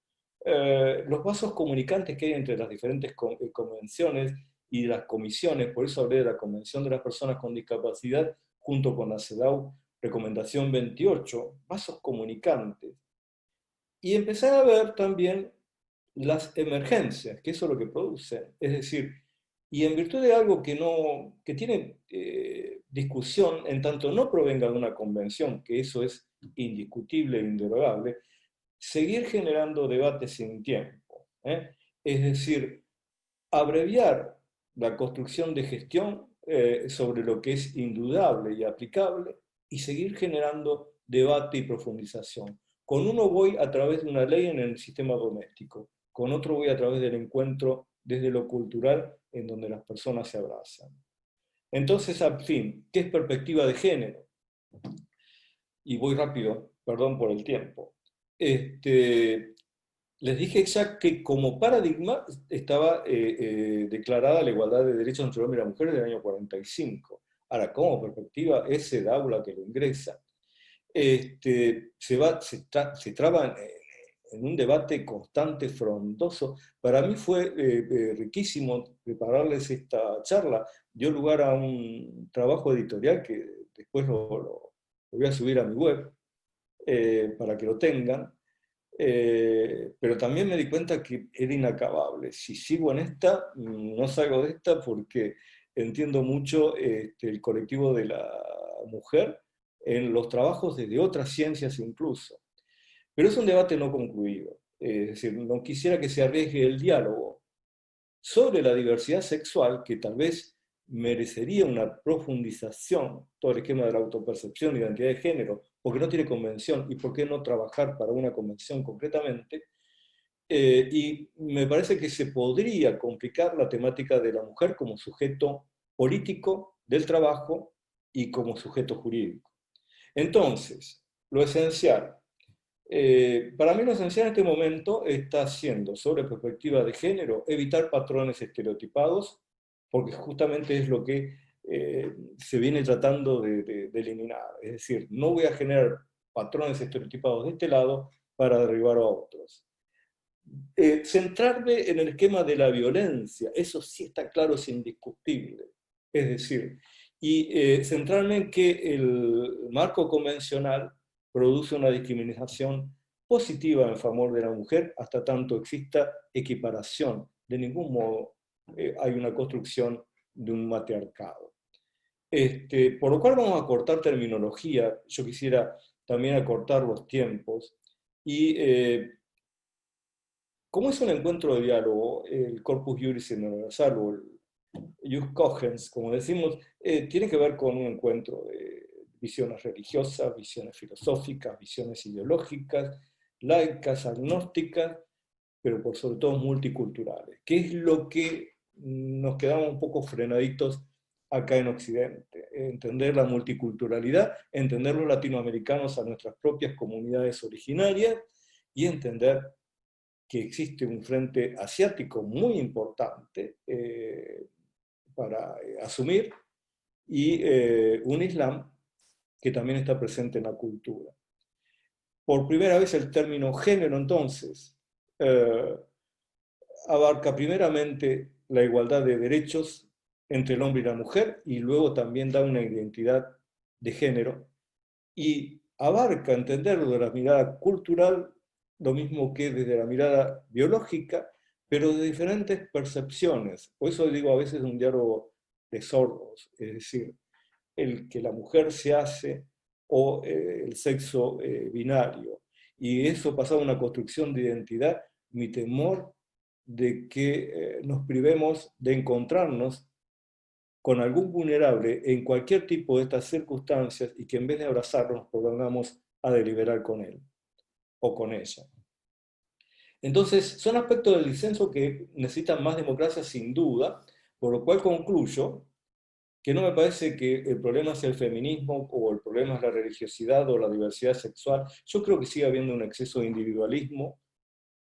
los vasos comunicantes que hay entre las diferentes convenciones y las comisiones. Por eso hablé de la Convención de las Personas con Discapacidad junto con la CEDAW, recomendación 28, vasos comunicantes. Y empezar a ver también las emergencias, que eso es lo que produce. Es decir, y en virtud de algo que tiene discusión, en tanto no provenga de una convención, que eso es indiscutible e inderogable, seguir generando debates sin tiempo. Es decir, abreviar la construcción de gestión sobre lo que es indudable y aplicable, y seguir generando debate y profundización. Con uno voy a través de una ley en el sistema doméstico, con otro voy a través del encuentro desde lo cultural, en donde las personas se abrazan. Entonces, al fin, ¿qué es perspectiva de género? Y voy rápido, perdón por el tiempo. Les dije ya que como paradigma estaba declarada la igualdad de derechos entre el hombre y la mujer desde el año 45. Ahora, como perspectiva, es CEDAW la que lo ingresa. Se traba en un debate constante, frondoso. Para mí fue riquísimo prepararles esta charla. Dio lugar a un trabajo editorial que después lo voy a subir a mi web para que lo tengan. Pero también me di cuenta que era inacabable. Si sigo en esta, no salgo de esta, porque entiendo mucho el colectivo de la mujer en los trabajos desde otras ciencias incluso. Pero es un debate no concluido. Es decir, no quisiera que se arriesgue el diálogo sobre la diversidad sexual, que tal vez merecería una profundización, todo el esquema de la autopercepción, identidad de género, porque no tiene convención, y por qué no trabajar para una convención concretamente. Y me parece que se podría complicar la temática de la mujer como sujeto político del trabajo y como sujeto jurídico. Entonces, lo esencial, para mí lo esencial en este momento está siendo, sobre perspectiva de género, evitar patrones estereotipados, porque justamente es lo que se viene tratando de eliminar. Es decir, no voy a generar patrones estereotipados de este lado para derribar a otros. Centrarme en el esquema de la violencia, eso sí está claro, es indiscutible. Es decir, y centrarme en que el marco convencional produce una discriminación positiva en favor de la mujer, hasta tanto exista equiparación. De ningún modo hay una construcción de un matriarcado. Por lo cual vamos a cortar terminología. Yo quisiera también acortar los tiempos. Y como es un encuentro de diálogo, el Corpus Juris Universal, o el Jus Cogens, como decimos, tiene que ver con un encuentro de visiones religiosas, visiones filosóficas, visiones ideológicas, laicas, agnósticas, pero por sobre todo multiculturales. ¿Qué es lo que nos quedamos un poco frenaditos acá en Occidente. Entender la multiculturalidad, entender los latinoamericanos a nuestras propias comunidades originarias y entender que existe un frente asiático muy importante para asumir y un Islam que también está presente en la cultura. Por primera vez el término género, entonces, abarca primeramente la igualdad de derechos entre el hombre y la mujer, y luego también da una identidad de género, y abarca entenderlo de la mirada cultural, lo mismo que desde la mirada biológica, pero de diferentes percepciones. Por eso digo a veces un diálogo de sordos, es decir, el que la mujer se hace o el sexo binario. Y eso pasado a una construcción de identidad, mi temor de que nos privemos de encontrarnos con algún vulnerable en cualquier tipo de estas circunstancias y que en vez de abrazarnos nos pongamos a deliberar con él o con ella. Entonces, son aspectos del disenso que necesitan más democracia sin duda, por lo cual concluyo que no me parece que el problema sea el feminismo o el problema es la religiosidad o la diversidad sexual. Yo creo que sigue habiendo un exceso de individualismo,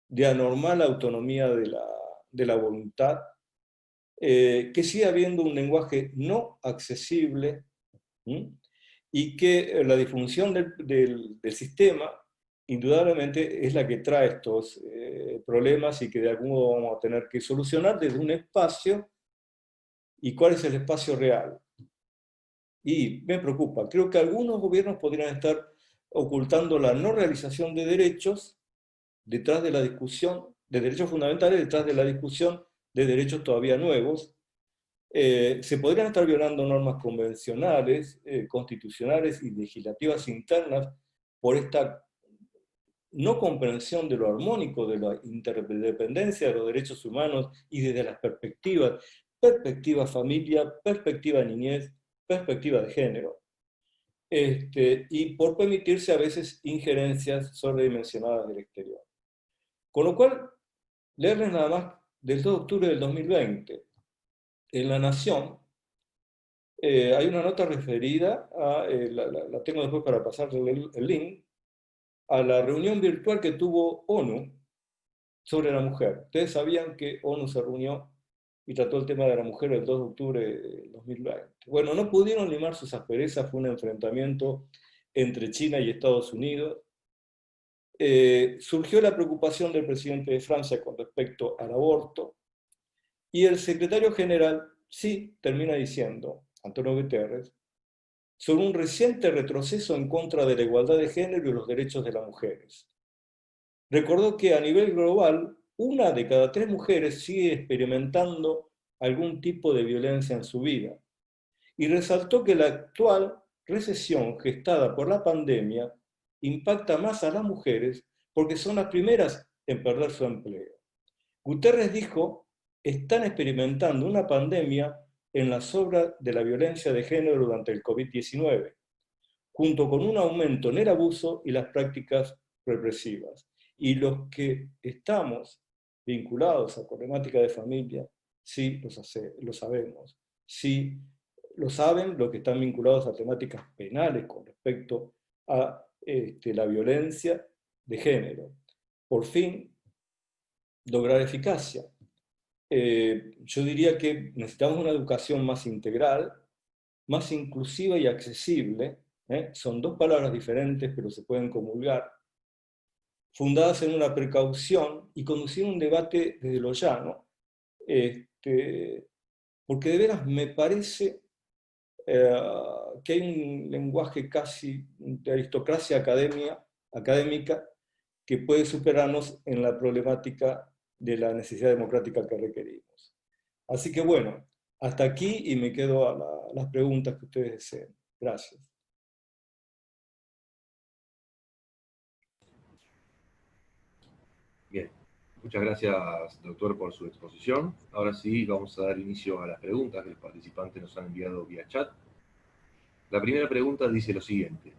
de anormal autonomía de la voluntad, que sigue habiendo un lenguaje no accesible, ¿sí? Y que la disfunción del sistema indudablemente es la que trae estos problemas y que de algún modo vamos a tener que solucionar desde un espacio. ¿Y cuál es el espacio real? Y me preocupa, creo que algunos gobiernos podrían estar ocultando la no realización de derechos detrás de la discusión, de derechos fundamentales detrás de la discusión de derechos todavía nuevos. Se podrían estar violando normas convencionales, constitucionales y legislativas internas por esta no comprensión de lo armónico, de la interdependencia de los derechos humanos y desde las perspectivas, perspectiva familia, perspectiva niñez, perspectiva de género. Y por permitirse a veces injerencias sobredimensionadas del exterior. Con lo cual, leerles nada más del 2 de octubre del 2020. En La Nación hay una nota referida, la tengo después para pasarle el link, a la reunión virtual que tuvo ONU sobre la mujer. Ustedes sabían que ONU se reunió y trató el tema de la mujer el 2 de octubre de 2020. Bueno, no pudieron limar sus asperezas, fue un enfrentamiento entre China y Estados Unidos. Surgió la preocupación del presidente de Francia con respecto al aborto, y el secretario general sí termina diciendo, Antonio Guterres, sobre un reciente retroceso en contra de la igualdad de género y los derechos de las mujeres. Recordó que a nivel global, 1 de cada 3 mujeres sigue experimentando algún tipo de violencia en su vida. Y resaltó que la actual recesión gestada por la pandemia impacta más a las mujeres porque son las primeras en perder su empleo. Guterres dijo, están experimentando una pandemia en la sobra de la violencia de género durante el COVID-19, junto con un aumento en el abuso y las prácticas represivas. Y los que estamos vinculados a problemática de familia, sí lo sabemos. Sí lo saben los que están vinculados a temáticas penales con respecto a la violencia de género. Por fin, lograr eficacia. Yo diría que necesitamos una educación más integral, más inclusiva y accesible. Son 2 palabras diferentes, pero se pueden comulgar, fundadas en una precaución y conducir un debate desde lo llano, porque de veras me parece que hay un lenguaje casi de aristocracia académica que puede superarnos en la problemática de la necesidad democrática que requerimos. Así que bueno, hasta aquí y me quedo a las preguntas que ustedes deseen. Gracias. Bien, muchas gracias, doctor, por su exposición. Ahora sí, vamos a dar inicio a las preguntas que los participantes nos han enviado vía chat. La primera pregunta dice lo siguiente.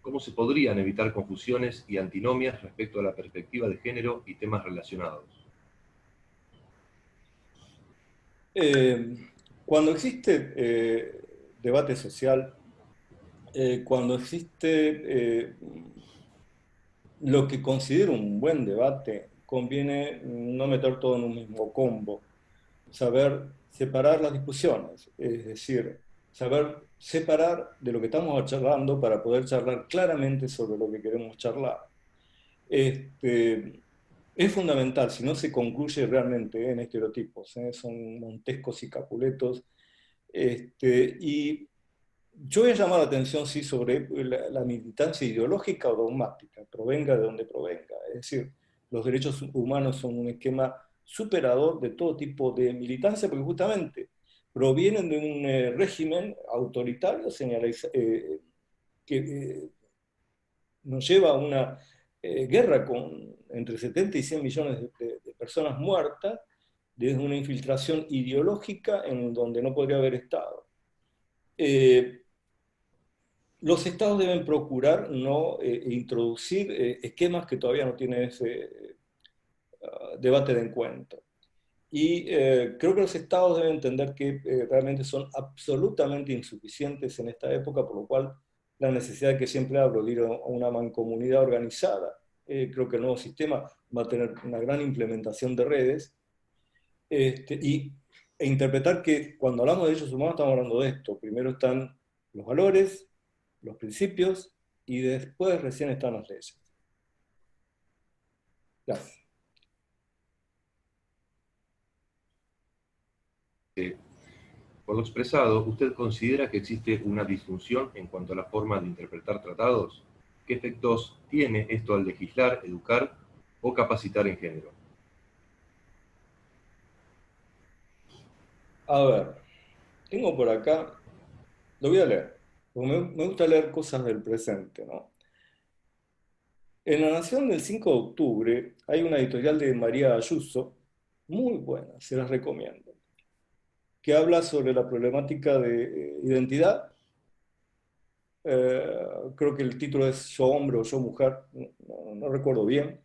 ¿Cómo se podrían evitar confusiones y antinomias respecto a la perspectiva de género y temas relacionados? Cuando existe debate social, cuando existe lo que considero un buen debate, conviene no meter todo en un mismo combo, saber separar las discusiones, es decir, saber separar de lo que estamos charlando para poder charlar claramente sobre lo que queremos charlar. Es fundamental, si no se concluye realmente en estereotipos, son Montescos y Capuletos, y yo voy a llamar la atención, sí, sobre la militancia ideológica o dogmática, provenga de donde provenga. Es decir, los derechos humanos son un esquema superador de todo tipo de militancia, porque justamente provienen de un régimen autoritario que nos lleva a una guerra con entre 70 y 100 millones de personas muertas, desde una infiltración ideológica en donde no podría haber Estado. Los estados deben procurar no introducir esquemas que todavía no tienen ese debate de encuentro. Y creo que los estados deben entender que realmente son absolutamente insuficientes en esta época, por lo cual la necesidad de que siempre hablo de ir a una mancomunidad organizada. Creo que el nuevo sistema va a tener una gran implementación de redes e interpretar que cuando hablamos de derechos humanos estamos hablando de esto. Primero están los valores, los principios, y después recién están las leyes. Gracias. Por lo expresado, ¿usted considera que existe una disfunción en cuanto a la forma de interpretar tratados? ¿Qué efectos tiene esto al legislar, educar o capacitar en género? A ver, tengo por acá, lo voy a leer, porque me gusta leer cosas del presente, ¿no? En La Nación del 5 de octubre hay una editorial de María Ayuso, muy buena, se las recomiendo, que habla sobre la problemática de identidad. Creo que el título es Yo hombre o Yo mujer, no recuerdo bien.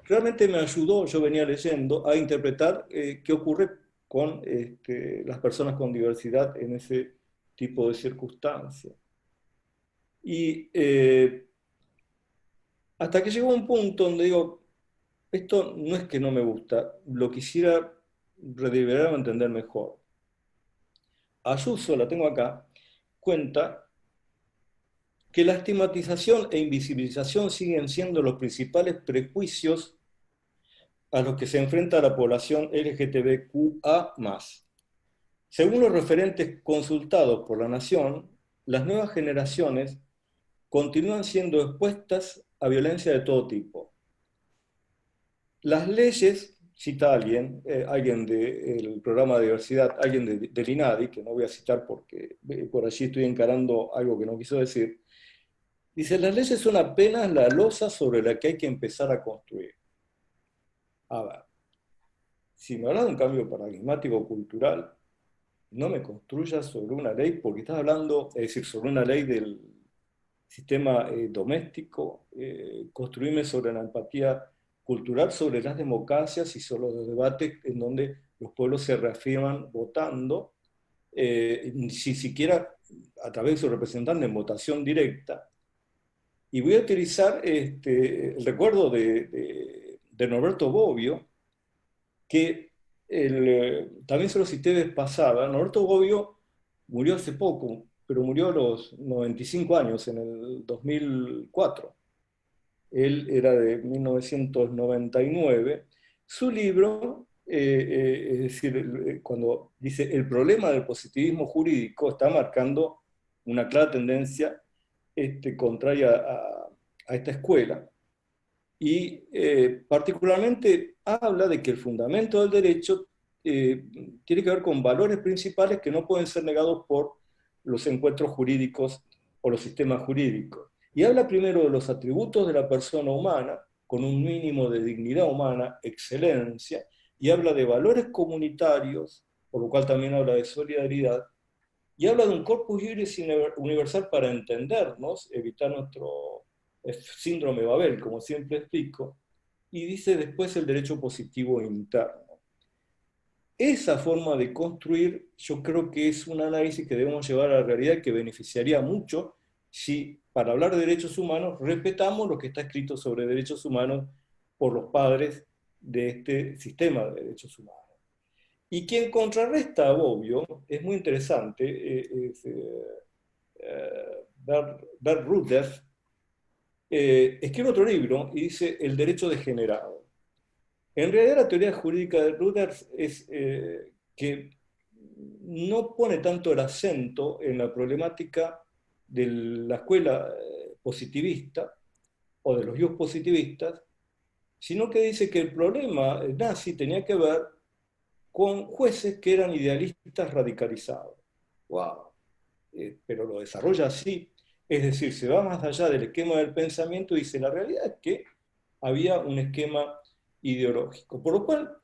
Realmente me ayudó, yo venía leyendo, a interpretar qué ocurre con las personas con diversidad en ese tipo de circunstancias. Y hasta que llegó un punto donde digo, esto no es que no me gusta, lo quisiera redeliberar o entender mejor. Ayuso, la tengo acá, cuenta que la estigmatización e invisibilización siguen siendo los principales prejuicios a los que se enfrenta la población LGTBQA+. Según los referentes consultados por la Nación, las nuevas generaciones continúan siendo expuestas a violencia de todo tipo. Las leyes, cita alguien del programa de diversidad, alguien del INADI, que no voy a citar porque por allí estoy encarando algo que no quiso decir, dice, las leyes son apenas la losa sobre la que hay que empezar a construir. A ver, si me hablas de un cambio paradigmático cultural, no me construyas sobre una ley, porque estás hablando, es decir, sobre una ley del sistema doméstico, construirme sobre la empatía cultural, sobre las democracias y sobre los debates en donde los pueblos se reafirman votando, si siquiera a través de su representante en votación directa. Y voy a utilizar el recuerdo de Norberto Bobbio, que también se lo cité vez pasada. Norberto Bobbio murió hace poco, pero murió a los 95 años, en el 2004. Él era de 1999. Su libro, es decir, cuando dice el problema del positivismo jurídico, está marcando una clara tendencia contraria a esta escuela. Y particularmente habla de que el fundamento del derecho tiene que ver con valores principales que no pueden ser negados por los encuentros jurídicos o los sistemas jurídicos. Y habla primero de los atributos de la persona humana, con un mínimo de dignidad humana, excelencia, y habla de valores comunitarios, por lo cual también habla de solidaridad, y habla de un corpus juris universal para entendernos, evitar nuestro síndrome de Babel, como siempre explico, y dice después el derecho positivo interno. esa forma de construir, yo creo que es un análisis que debemos llevar a la realidad que beneficiaría mucho si, para hablar de derechos humanos, respetamos lo que está escrito sobre derechos humanos por los padres de este sistema de derechos humanos. Y quien contrarresta a Bobbio es muy interesante, Bert Rutherford, escribe otro libro y dice El derecho degenerado. En realidad la teoría jurídica de Rutherford es que no pone tanto el acento en la problemática de la escuela positivista o de los yugos positivistas, sino que dice que el problema nazi tenía que ver con jueces que eran idealistas radicalizados. ¡Wow! Pero lo desarrolla así, es decir, se va más allá del esquema del pensamiento y dice, la realidad es que había un esquema ideológico. Por lo cual,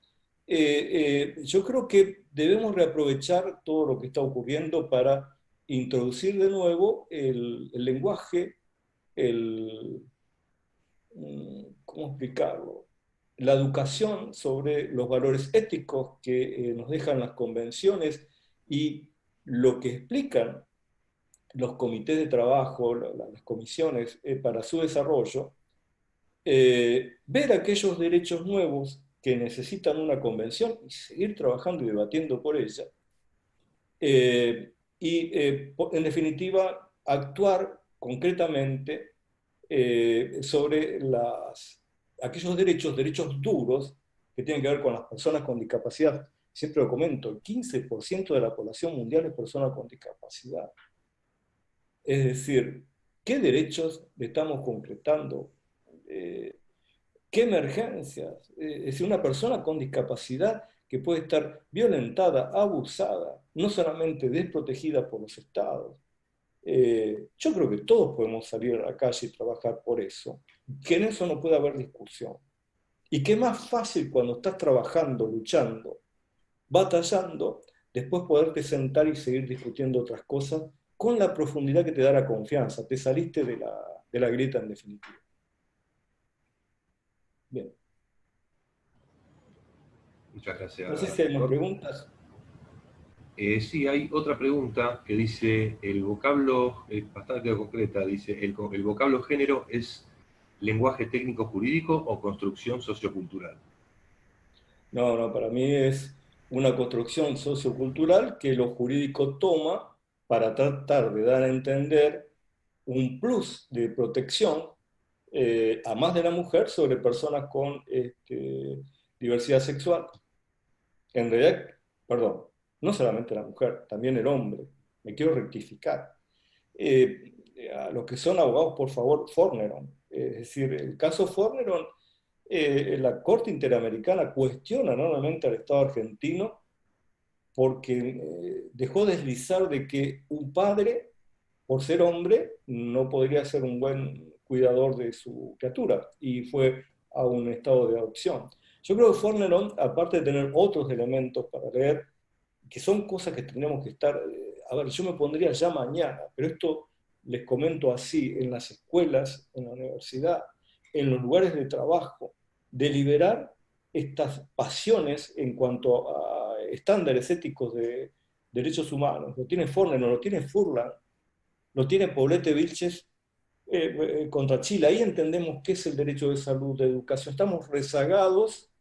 yo creo que debemos reaprovechar todo lo que está ocurriendo para introducir de nuevo el lenguaje, ¿cómo explicarlo? La educación sobre los valores éticos que nos dejan las convenciones y lo que explican los comités de trabajo, las comisiones para su desarrollo, ver aquellos derechos nuevos que necesitan una convención y seguir trabajando y debatiendo por ella. En definitiva, actuar concretamente sobre aquellos derechos duros que tienen que ver con las personas con discapacidad. Siempre lo comento, el 15% de la población mundial es personas con discapacidad. Es decir, ¿qué derechos le estamos concretando? ¿Qué emergencias? Es decir, una persona con discapacidad que puede estar violentada, abusada, no solamente desprotegida por los estados. Yo creo que todos podemos salir a la calle y trabajar por eso, que en eso no puede haber discusión. Y que es más fácil cuando estás trabajando, luchando, batallando, después poderte sentar y seguir discutiendo otras cosas con la profundidad que te da la confianza. Te saliste de la grieta en definitiva. Bien. Muchas gracias, No sé si hay más doctor. preguntas. Sí, hay otra pregunta que dice, el vocablo, es bastante concreta, dice, ¿el vocablo género es lenguaje técnico jurídico o construcción sociocultural? No, no, para mí es una construcción sociocultural que lo jurídico toma para tratar de dar a entender un plus de protección a más de la mujer sobre personas con diversidad sexual. En realidad, perdón, no solamente la mujer, también el hombre. Me quiero rectificar. A los que son abogados, por favor, Forneron. Es decir, el caso Forneron, la Corte Interamericana cuestiona nuevamente al Estado argentino porque dejó deslizar de que un padre, por ser hombre, no podría ser un buen cuidador de su criatura y fue a un estado de adopción. Yo creo que Forneron, aparte de tener otros elementos para leer, que son cosas que tenemos que estar, a ver, yo me pondría ya mañana, pero esto les comento así, en las escuelas, en la universidad, en los lugares de trabajo, deliberar estas pasiones en cuanto a estándares éticos de derechos humanos. Lo tiene Forneron, lo tiene Furlan, lo tiene Poblete Vilches contra Chile. Ahí entendemos qué es el derecho de salud, de educación. Estamos rezagados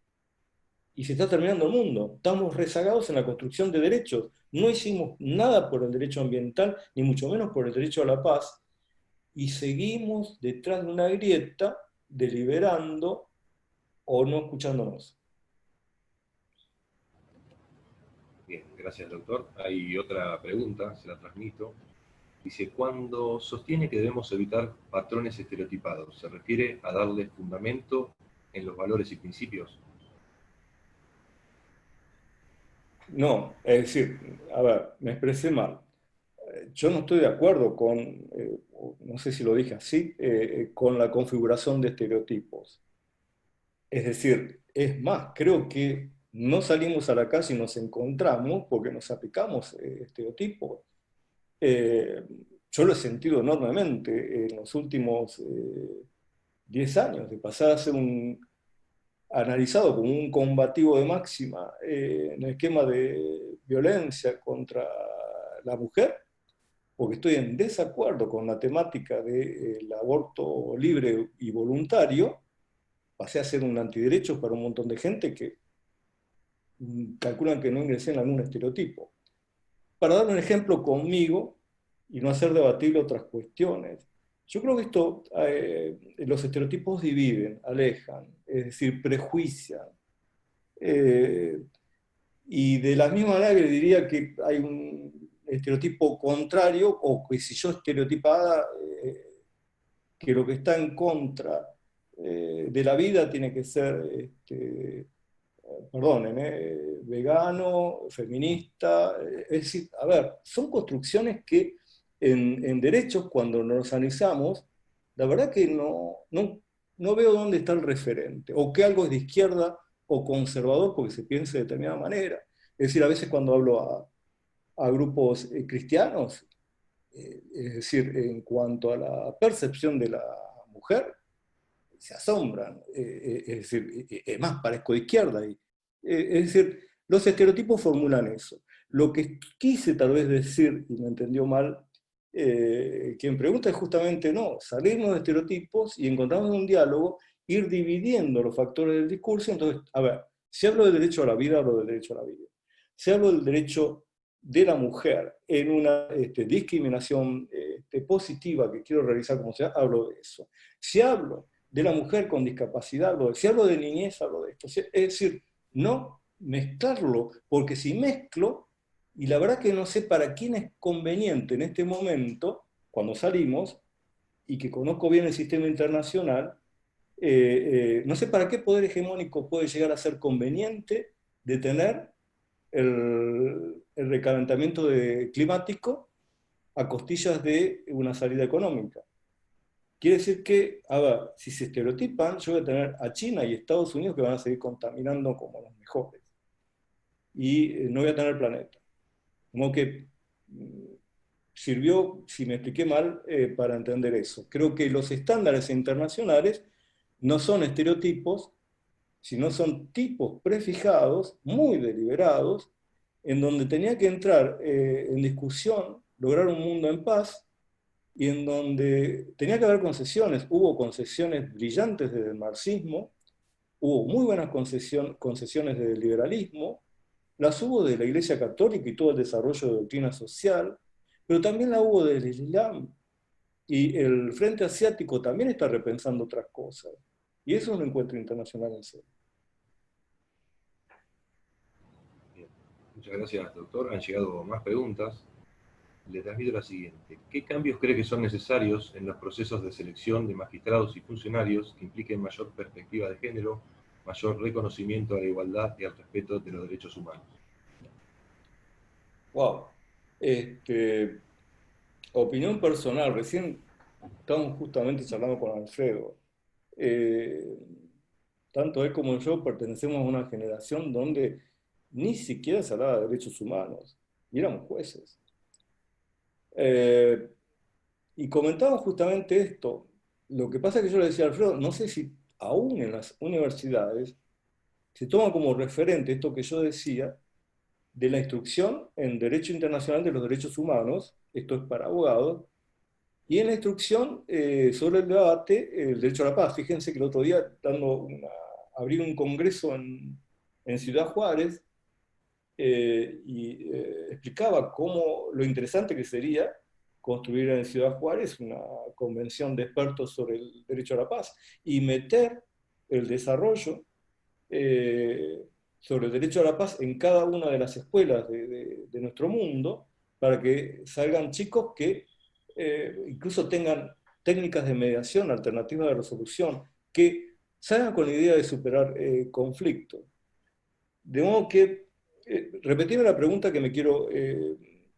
y se está terminando el mundo. Estamos rezagados en la construcción de derechos. No hicimos nada por el derecho ambiental, ni mucho menos por el derecho a la paz, y seguimos detrás de una grieta deliberando o no escuchándonos. Bien, gracias, doctor. Hay otra pregunta, se la transmito. Dice, cuando sostiene que debemos evitar patrones estereotipados, ¿se refiere a darle fundamento en los valores y principios? No, es decir, a ver, me expresé mal. Yo no estoy de acuerdo con, no sé si lo dije así, con la configuración de estereotipos. Es decir, es más, creo que no salimos a la calle y nos encontramos porque nos aplicamos estereotipos. Eh, yo lo he sentido enormemente en los últimos 10 años, de pasar a ser analizado como un combativo de máxima en el esquema de violencia contra la mujer, porque estoy en desacuerdo con la temática del aborto libre y voluntario, pasé a ser un antiderecho para un montón de gente que calculan que no ingresé en algún estereotipo. Para dar un ejemplo conmigo y no hacer debatible otras cuestiones, yo creo que esto, los estereotipos dividen, alejan, es decir, prejuician. Y de la misma manera que le diría que hay un estereotipo contrario, o que si yo estereotipada, que lo que está en contra de la vida tiene que ser, perdonen, vegano, feminista, es decir, a ver, son construcciones que en derechos, cuando nos analizamos, la verdad que no veo dónde está el referente, o que algo es de izquierda o conservador porque se piense de determinada manera. Es decir, a veces cuando hablo a grupos cristianos, es decir, en cuanto a la percepción de la mujer, se asombran, es decir, es más, parezco de izquierda. Es decir, los estereotipos formulan eso. Lo que quise tal vez decir, y me entendió mal, quien pregunta es justamente no, salirnos de estereotipos y encontrarnos un diálogo, ir dividiendo los factores del discurso. Entonces, a ver, si hablo del derecho a la vida, hablo del derecho a la vida. Si hablo del derecho de la mujer en una discriminación positiva que quiero realizar como sea, hablo de eso. Si hablo de la mujer con discapacidad, si hablo de niñez, hablo de esto. Es decir, no mezclarlo, porque si mezclo, y la verdad que no sé para quién es conveniente en este momento, cuando salimos, y que conozco bien el sistema internacional, no sé para qué poder hegemónico puede llegar a ser conveniente detener el recalentamiento climático a costillas de una salida económica. Quiere decir que, a ver, si se estereotipan, yo voy a tener a China y Estados Unidos que van a seguir contaminando como los mejores. Y no voy a tener planeta. Como que sirvió, si me expliqué mal, para entender eso. Creo que los estándares internacionales no son estereotipos, sino son tipos prefijados, muy deliberados, en donde tenía que entrar en discusión, lograr un mundo en paz, y en donde tenía que haber concesiones. Hubo concesiones brillantes desde el marxismo, hubo muy buenas concesiones desde el liberalismo, las hubo de la Iglesia Católica y todo el desarrollo de doctrina social, pero también la hubo del Islam. Y el Frente Asiático también está repensando otras cosas. Y eso es un encuentro internacional en serio. Bien. Muchas gracias, doctor. Han llegado más preguntas. Le transmito la siguiente. ¿Qué cambios cree que son necesarios en los procesos de selección de magistrados y funcionarios que impliquen mayor perspectiva de género, mayor reconocimiento a la igualdad y al respeto de los derechos humanos? Wow. Opinión personal, recién estamos justamente charlando con Alfredo. Eh, Tanto él como yo pertenecemos a una generación donde ni siquiera se hablaba de derechos humanos, y éramos jueces. Y comentaba justamente esto. Lo que pasa es que yo le decía a Alfredo, no sé si aún en las universidades se toma como referente esto que yo decía de la instrucción en Derecho Internacional de los Derechos Humanos, esto es para abogados, y en la instrucción sobre el debate, el derecho a la paz. Fíjense que el otro día, abrí un congreso en Ciudad Juárez, y explicaba cómo lo interesante que sería construir en Ciudad Juárez una convención de expertos sobre el derecho a la paz y meter el desarrollo sobre el derecho a la paz en cada una de las escuelas de nuestro mundo, para que salgan chicos que incluso tengan técnicas de mediación, alternativas de resolución, que salgan con la idea de superar conflictos. De modo que, repetime la pregunta que me quiero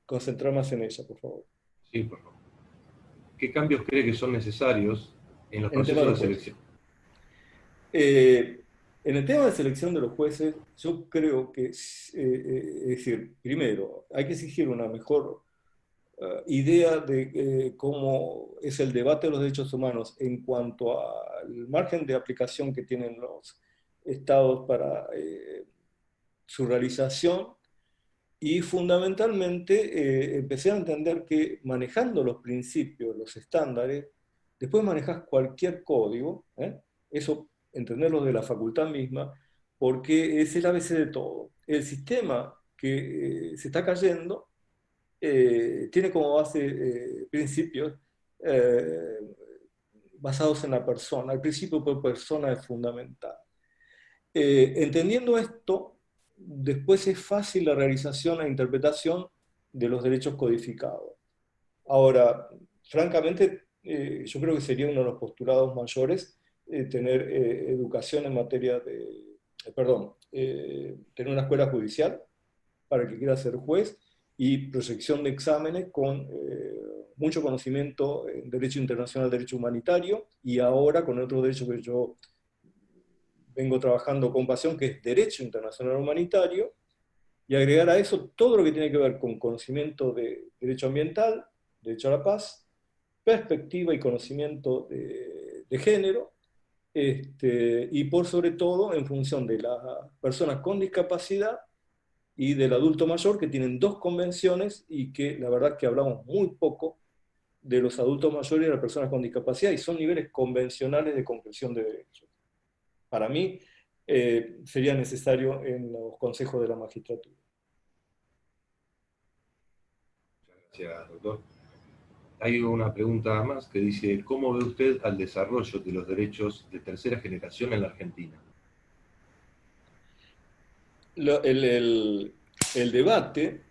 concentrar más en ella, por favor. Sí, por favor. ¿Qué cambios cree que son necesarios en los En el tema de procesos de los jueces. selección? En el tema de selección de los jueces, yo creo que, es decir, primero, hay que exigir una mejor idea de cómo es el debate de los derechos humanos en cuanto al margen de aplicación que tienen los estados para su realización, y fundamentalmente empecé a entender que manejando los principios, los estándares, después manejas cualquier código, eso entenderlo de la facultad misma, porque es el ABC de todo. El sistema que se está cayendo tiene como base principios eh, basados en la persona. El principio por persona es fundamental. Entendiendo esto, después es fácil la realización e interpretación de los derechos codificados. Ahora, francamente, yo creo que sería uno de los postulados mayores tener educación en materia de, tener una escuela judicial para el que quiera ser juez y proyección de exámenes con mucho conocimiento en derecho internacional, derecho humanitario, y ahora con otro derecho que yo vengo trabajando con pasión, que es derecho internacional humanitario, y agregar a eso todo lo que tiene que ver con conocimiento de derecho ambiental, derecho a la paz, perspectiva y conocimiento de género, y por sobre todo en función de las personas con discapacidad y del adulto mayor, que tienen dos convenciones y que la verdad que hablamos muy poco de los adultos mayores y de las personas con discapacidad, y son niveles convencionales de concreción de derechos. Para mí, sería necesario en los consejos de la magistratura. Gracias, doctor. Hay una pregunta más que dice, ¿cómo ve usted al desarrollo de los derechos de tercera generación en la Argentina? El debate,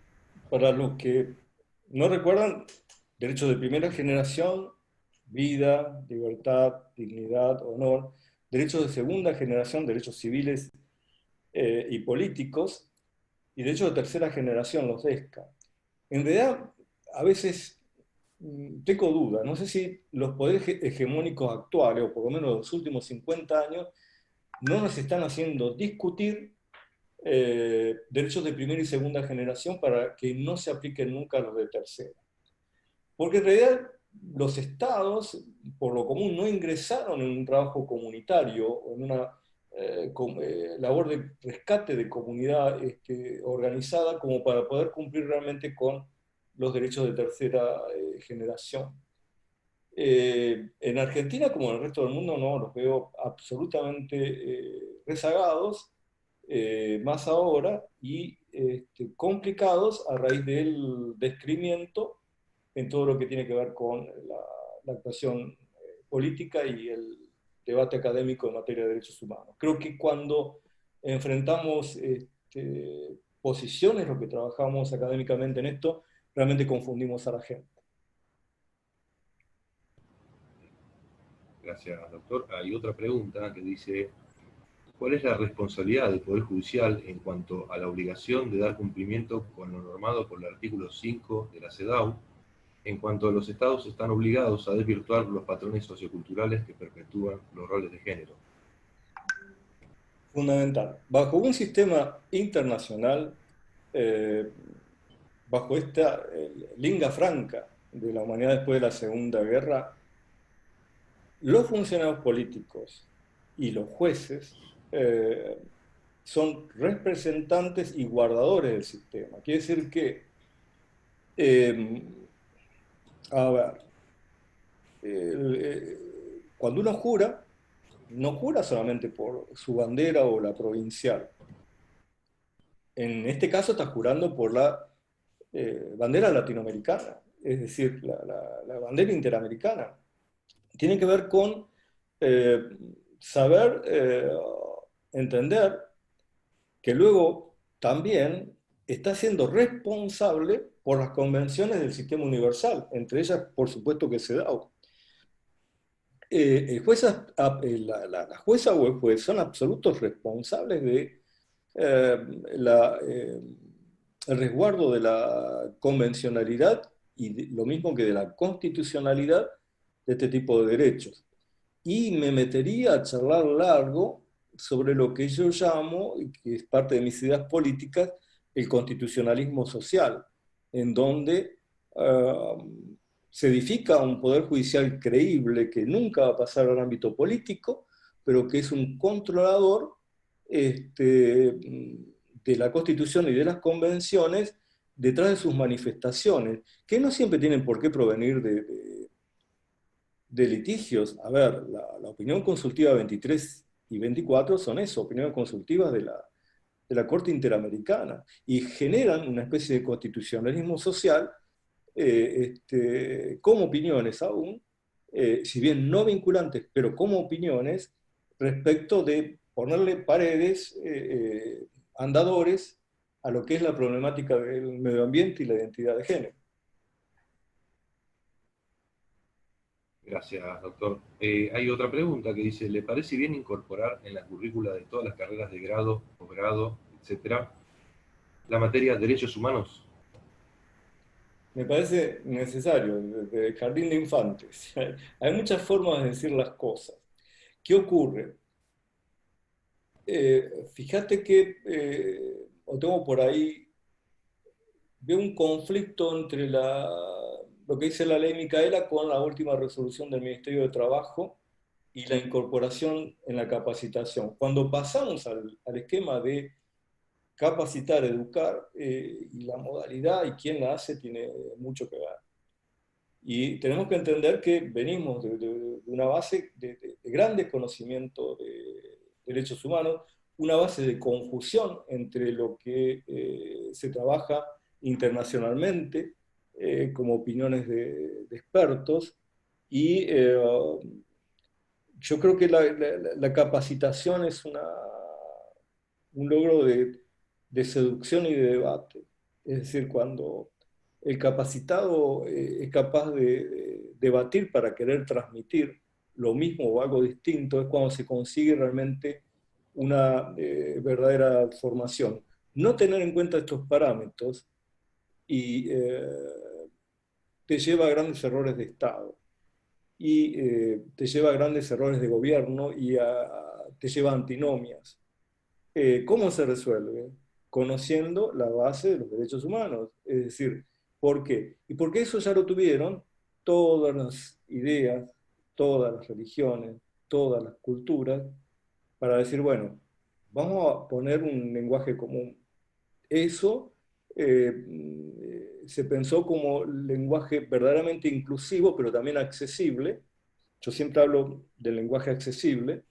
para los que no recuerdan, derechos de primera generación, vida, libertad, dignidad, honor; derechos de segunda generación, derechos civiles y políticos; y derechos de tercera generación, los DESCA. En realidad, a veces tengo dudas, no sé si los poderes hegemónicos actuales, o por lo menos los últimos 50 años, no nos están haciendo discutir derechos de primera y segunda generación para que no se apliquen nunca los de tercera. Porque en realidad los estados, por lo común, no ingresaron en un trabajo comunitario o en una labor de rescate de comunidad organizada como para poder cumplir realmente con los derechos de tercera generación. En Argentina, como en el resto del mundo, no, los veo absolutamente rezagados, más ahora, y complicados a raíz del descrimiento en todo lo que tiene que ver con la actuación política y el debate académico en materia de derechos humanos. Creo que cuando enfrentamos posiciones, lo que trabajamos académicamente en esto, realmente confundimos a la gente. Gracias, doctor. Hay otra pregunta que dice, ¿cuál es la responsabilidad del Poder Judicial en cuanto a la obligación de dar cumplimiento con lo normado por el artículo 5 de la CEDAW, en cuanto a los estados están obligados a desvirtuar los patrones socioculturales que perpetúan los roles de género? Fundamental. Bajo un sistema internacional, bajo esta lingua franca de la humanidad después de la Segunda Guerra, los funcionarios políticos y los jueces son representantes y guardadores del sistema. Quiere decir que, a ver, cuando uno jura, no jura solamente por su bandera o la provincial. En este caso está jurando por la bandera latinoamericana, es decir, la bandera interamericana. Tiene que ver con saber entender que luego también está siendo responsable por las convenciones del sistema universal, entre ellas, por supuesto, que CEDAW. La jueza o el juez son absolutos responsables de el resguardo de la convencionalidad y lo mismo que de la constitucionalidad de este tipo de derechos. Y me metería a charlar largo sobre lo que yo llamo, y que es parte de mis ideas políticas, el constitucionalismo social, en donde se edifica un poder judicial creíble que nunca va a pasar al ámbito político, pero que es un controlador de la Constitución y de las convenciones detrás de sus manifestaciones, que no siempre tienen por qué provenir de litigios. A ver, la opinión consultiva 23 y 24 son eso, opiniones consultivas de la Corte Interamericana, y generan una especie de constitucionalismo social como opiniones aún, si bien no vinculantes, pero como opiniones respecto de ponerle paredes, andadores, a lo que es la problemática del medio ambiente y la identidad de género. Gracias, doctor. Hay otra pregunta que dice, ¿le parece bien incorporar en la currícula de todas las carreras de grado, posgrado, etcétera, la materia derechos humanos? Me parece necesario, desde el jardín de infantes. Hay muchas formas de decir las cosas. ¿Qué ocurre? Fíjate que, o tengo por ahí, veo un conflicto entre lo que dice la ley Micaela con la última resolución del Ministerio de Trabajo y la incorporación en la capacitación. Cuando pasamos al esquema de capacitar, educar, y la modalidad y quién la hace tiene mucho que ver. Y tenemos que entender que venimos de una base de grandes conocimientos de derechos humanos, una base de confusión entre lo que se trabaja internacionalmente como opiniones de expertos, y yo creo que la capacitación es un logro de seducción y de debate. Es decir, cuando el capacitado es capaz de debatir para querer transmitir lo mismo o algo distinto, es cuando se consigue realmente una verdadera formación. No tener en cuenta estos parámetros y te lleva a grandes errores de Estado, y te lleva a grandes errores de gobierno, y te lleva a antinomias. ¿Cómo se resuelve? Conociendo la base de los derechos humanos. Es decir, ¿por qué? Y porque eso ya lo tuvieron todas las ideas, todas las religiones, todas las culturas, para decir, bueno, vamos a poner un lenguaje común. Eso se pensó como lenguaje verdaderamente inclusivo, pero también accesible. Yo siempre hablo del lenguaje accesible,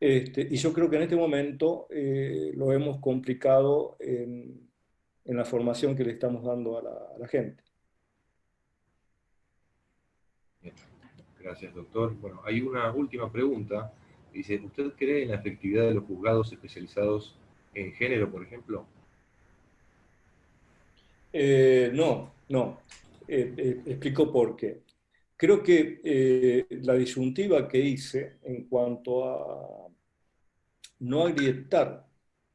y yo creo que en este momento lo hemos complicado en la formación que le estamos dando a la gente. Bien. Gracias, doctor. Bueno, hay una última pregunta. Dice, ¿usted cree en la efectividad de los juzgados especializados en género, por ejemplo? No, no. Explico por qué. Creo que la disyuntiva que hice en cuanto a no agrietar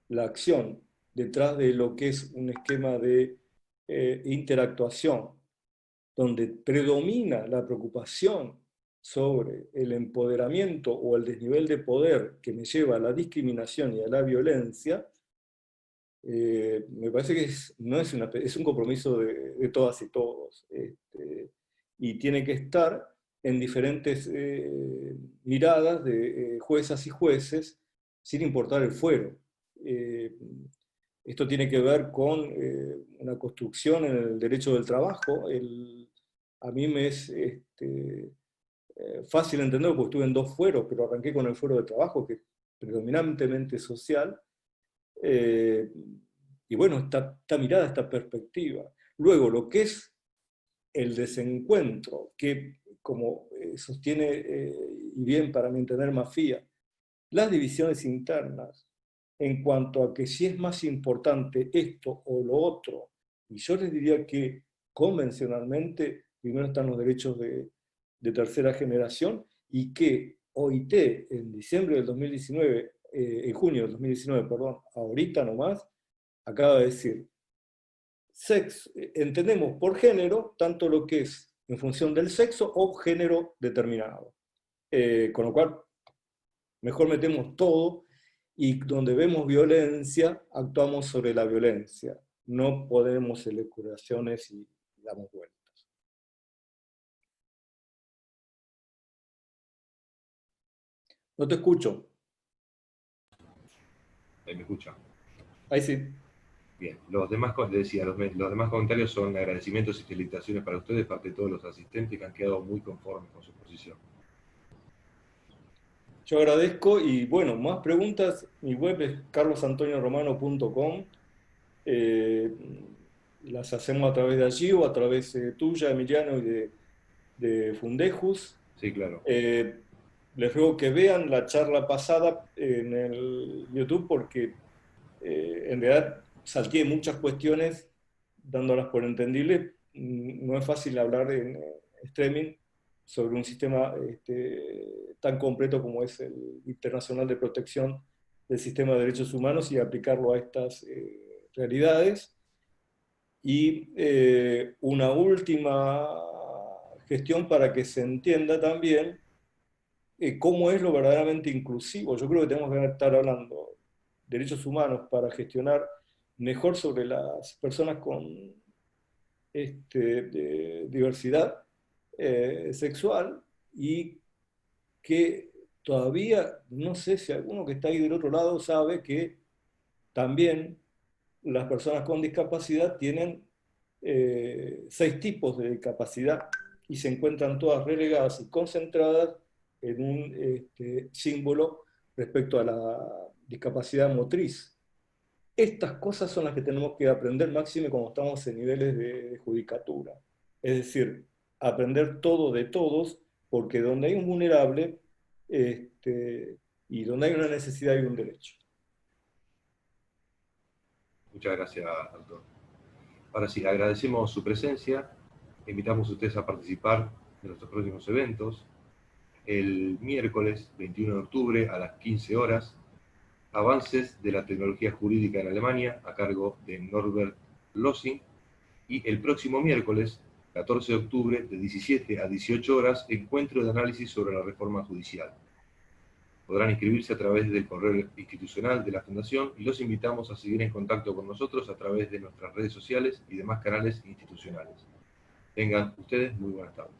la acción detrás de lo que es un esquema de interactuación, donde predomina la preocupación sobre el empoderamiento o el desnivel de poder que me lleva a la discriminación y a la violencia, me parece que no es, es un compromiso de todas y todos, y tiene que estar en diferentes miradas de juezas y jueces, sin importar el fuero. Eh, Esto tiene que ver con una construcción en el derecho del trabajo. A mí me es fácil entender porque estuve en dos fueros, pero arranqué con el fuero de trabajo, que es predominantemente social. Eh, y bueno, esta mirada, esta perspectiva. Luego, lo que es el desencuentro, que como sostiene, y bien para mi entender, Mafía, las divisiones internas en cuanto a que si es más importante esto o lo otro, y yo les diría que convencionalmente primero están los derechos de tercera generación, y que OIT en diciembre del 2019, en junio del 2019, perdón, ahorita nomás, acaba de decir, entendemos por género tanto lo que es en función del sexo o género determinado. Con lo cual, mejor metemos todo, y donde vemos violencia, actuamos sobre la violencia. No podemos elucubraciones y damos vueltas. No te escucho. Ahí me escucha. Ahí sí. Bien, los demás, le decía, los demás comentarios son agradecimientos y felicitaciones para ustedes, parte de todos los asistentes que han quedado muy conformes con su posición. Yo agradezco y bueno, más preguntas, mi web es carlosantonioromano.com. Eh, las hacemos a través de allí o a través tuya, Emiliano, y de Fundejus. Sí, claro. Les ruego que vean la charla pasada en el YouTube porque en realidad salté muchas cuestiones dándolas por entendible. No es fácil hablar en streaming sobre un sistema tan completo como es el Internacional de Protección del Sistema de Derechos Humanos y aplicarlo a estas realidades. Y una última gestión para que se entienda también cómo es lo verdaderamente inclusivo. Yo creo que tenemos que estar hablando de derechos humanos para gestionar mejor sobre las personas con diversidad sexual y que todavía, no sé si alguno que está ahí del otro lado sabe que también las personas con discapacidad tienen 6 tipos de discapacidad y se encuentran todas relegadas y concentradas en un símbolo respecto a la discapacidad motriz. Estas cosas son las que tenemos que aprender máximo cuando estamos en niveles de judicatura. Es decir, aprender todo de todos, porque donde hay un vulnerable y donde hay una necesidad hay un derecho. Muchas gracias, doctor. Ahora sí, agradecemos su presencia, invitamos a ustedes a participar de nuestros próximos eventos. El miércoles 21 de octubre a las 15 horas, Avances de la Tecnología Jurídica en Alemania, a cargo de Norbert Lossing, y el próximo miércoles, 14 de octubre, de 17 a 18 horas, Encuentro de Análisis sobre la Reforma Judicial. Podrán inscribirse a través del correo institucional de la Fundación y los invitamos a seguir en contacto con nosotros a través de nuestras redes sociales y demás canales institucionales. Tengan ustedes muy buenas tardes.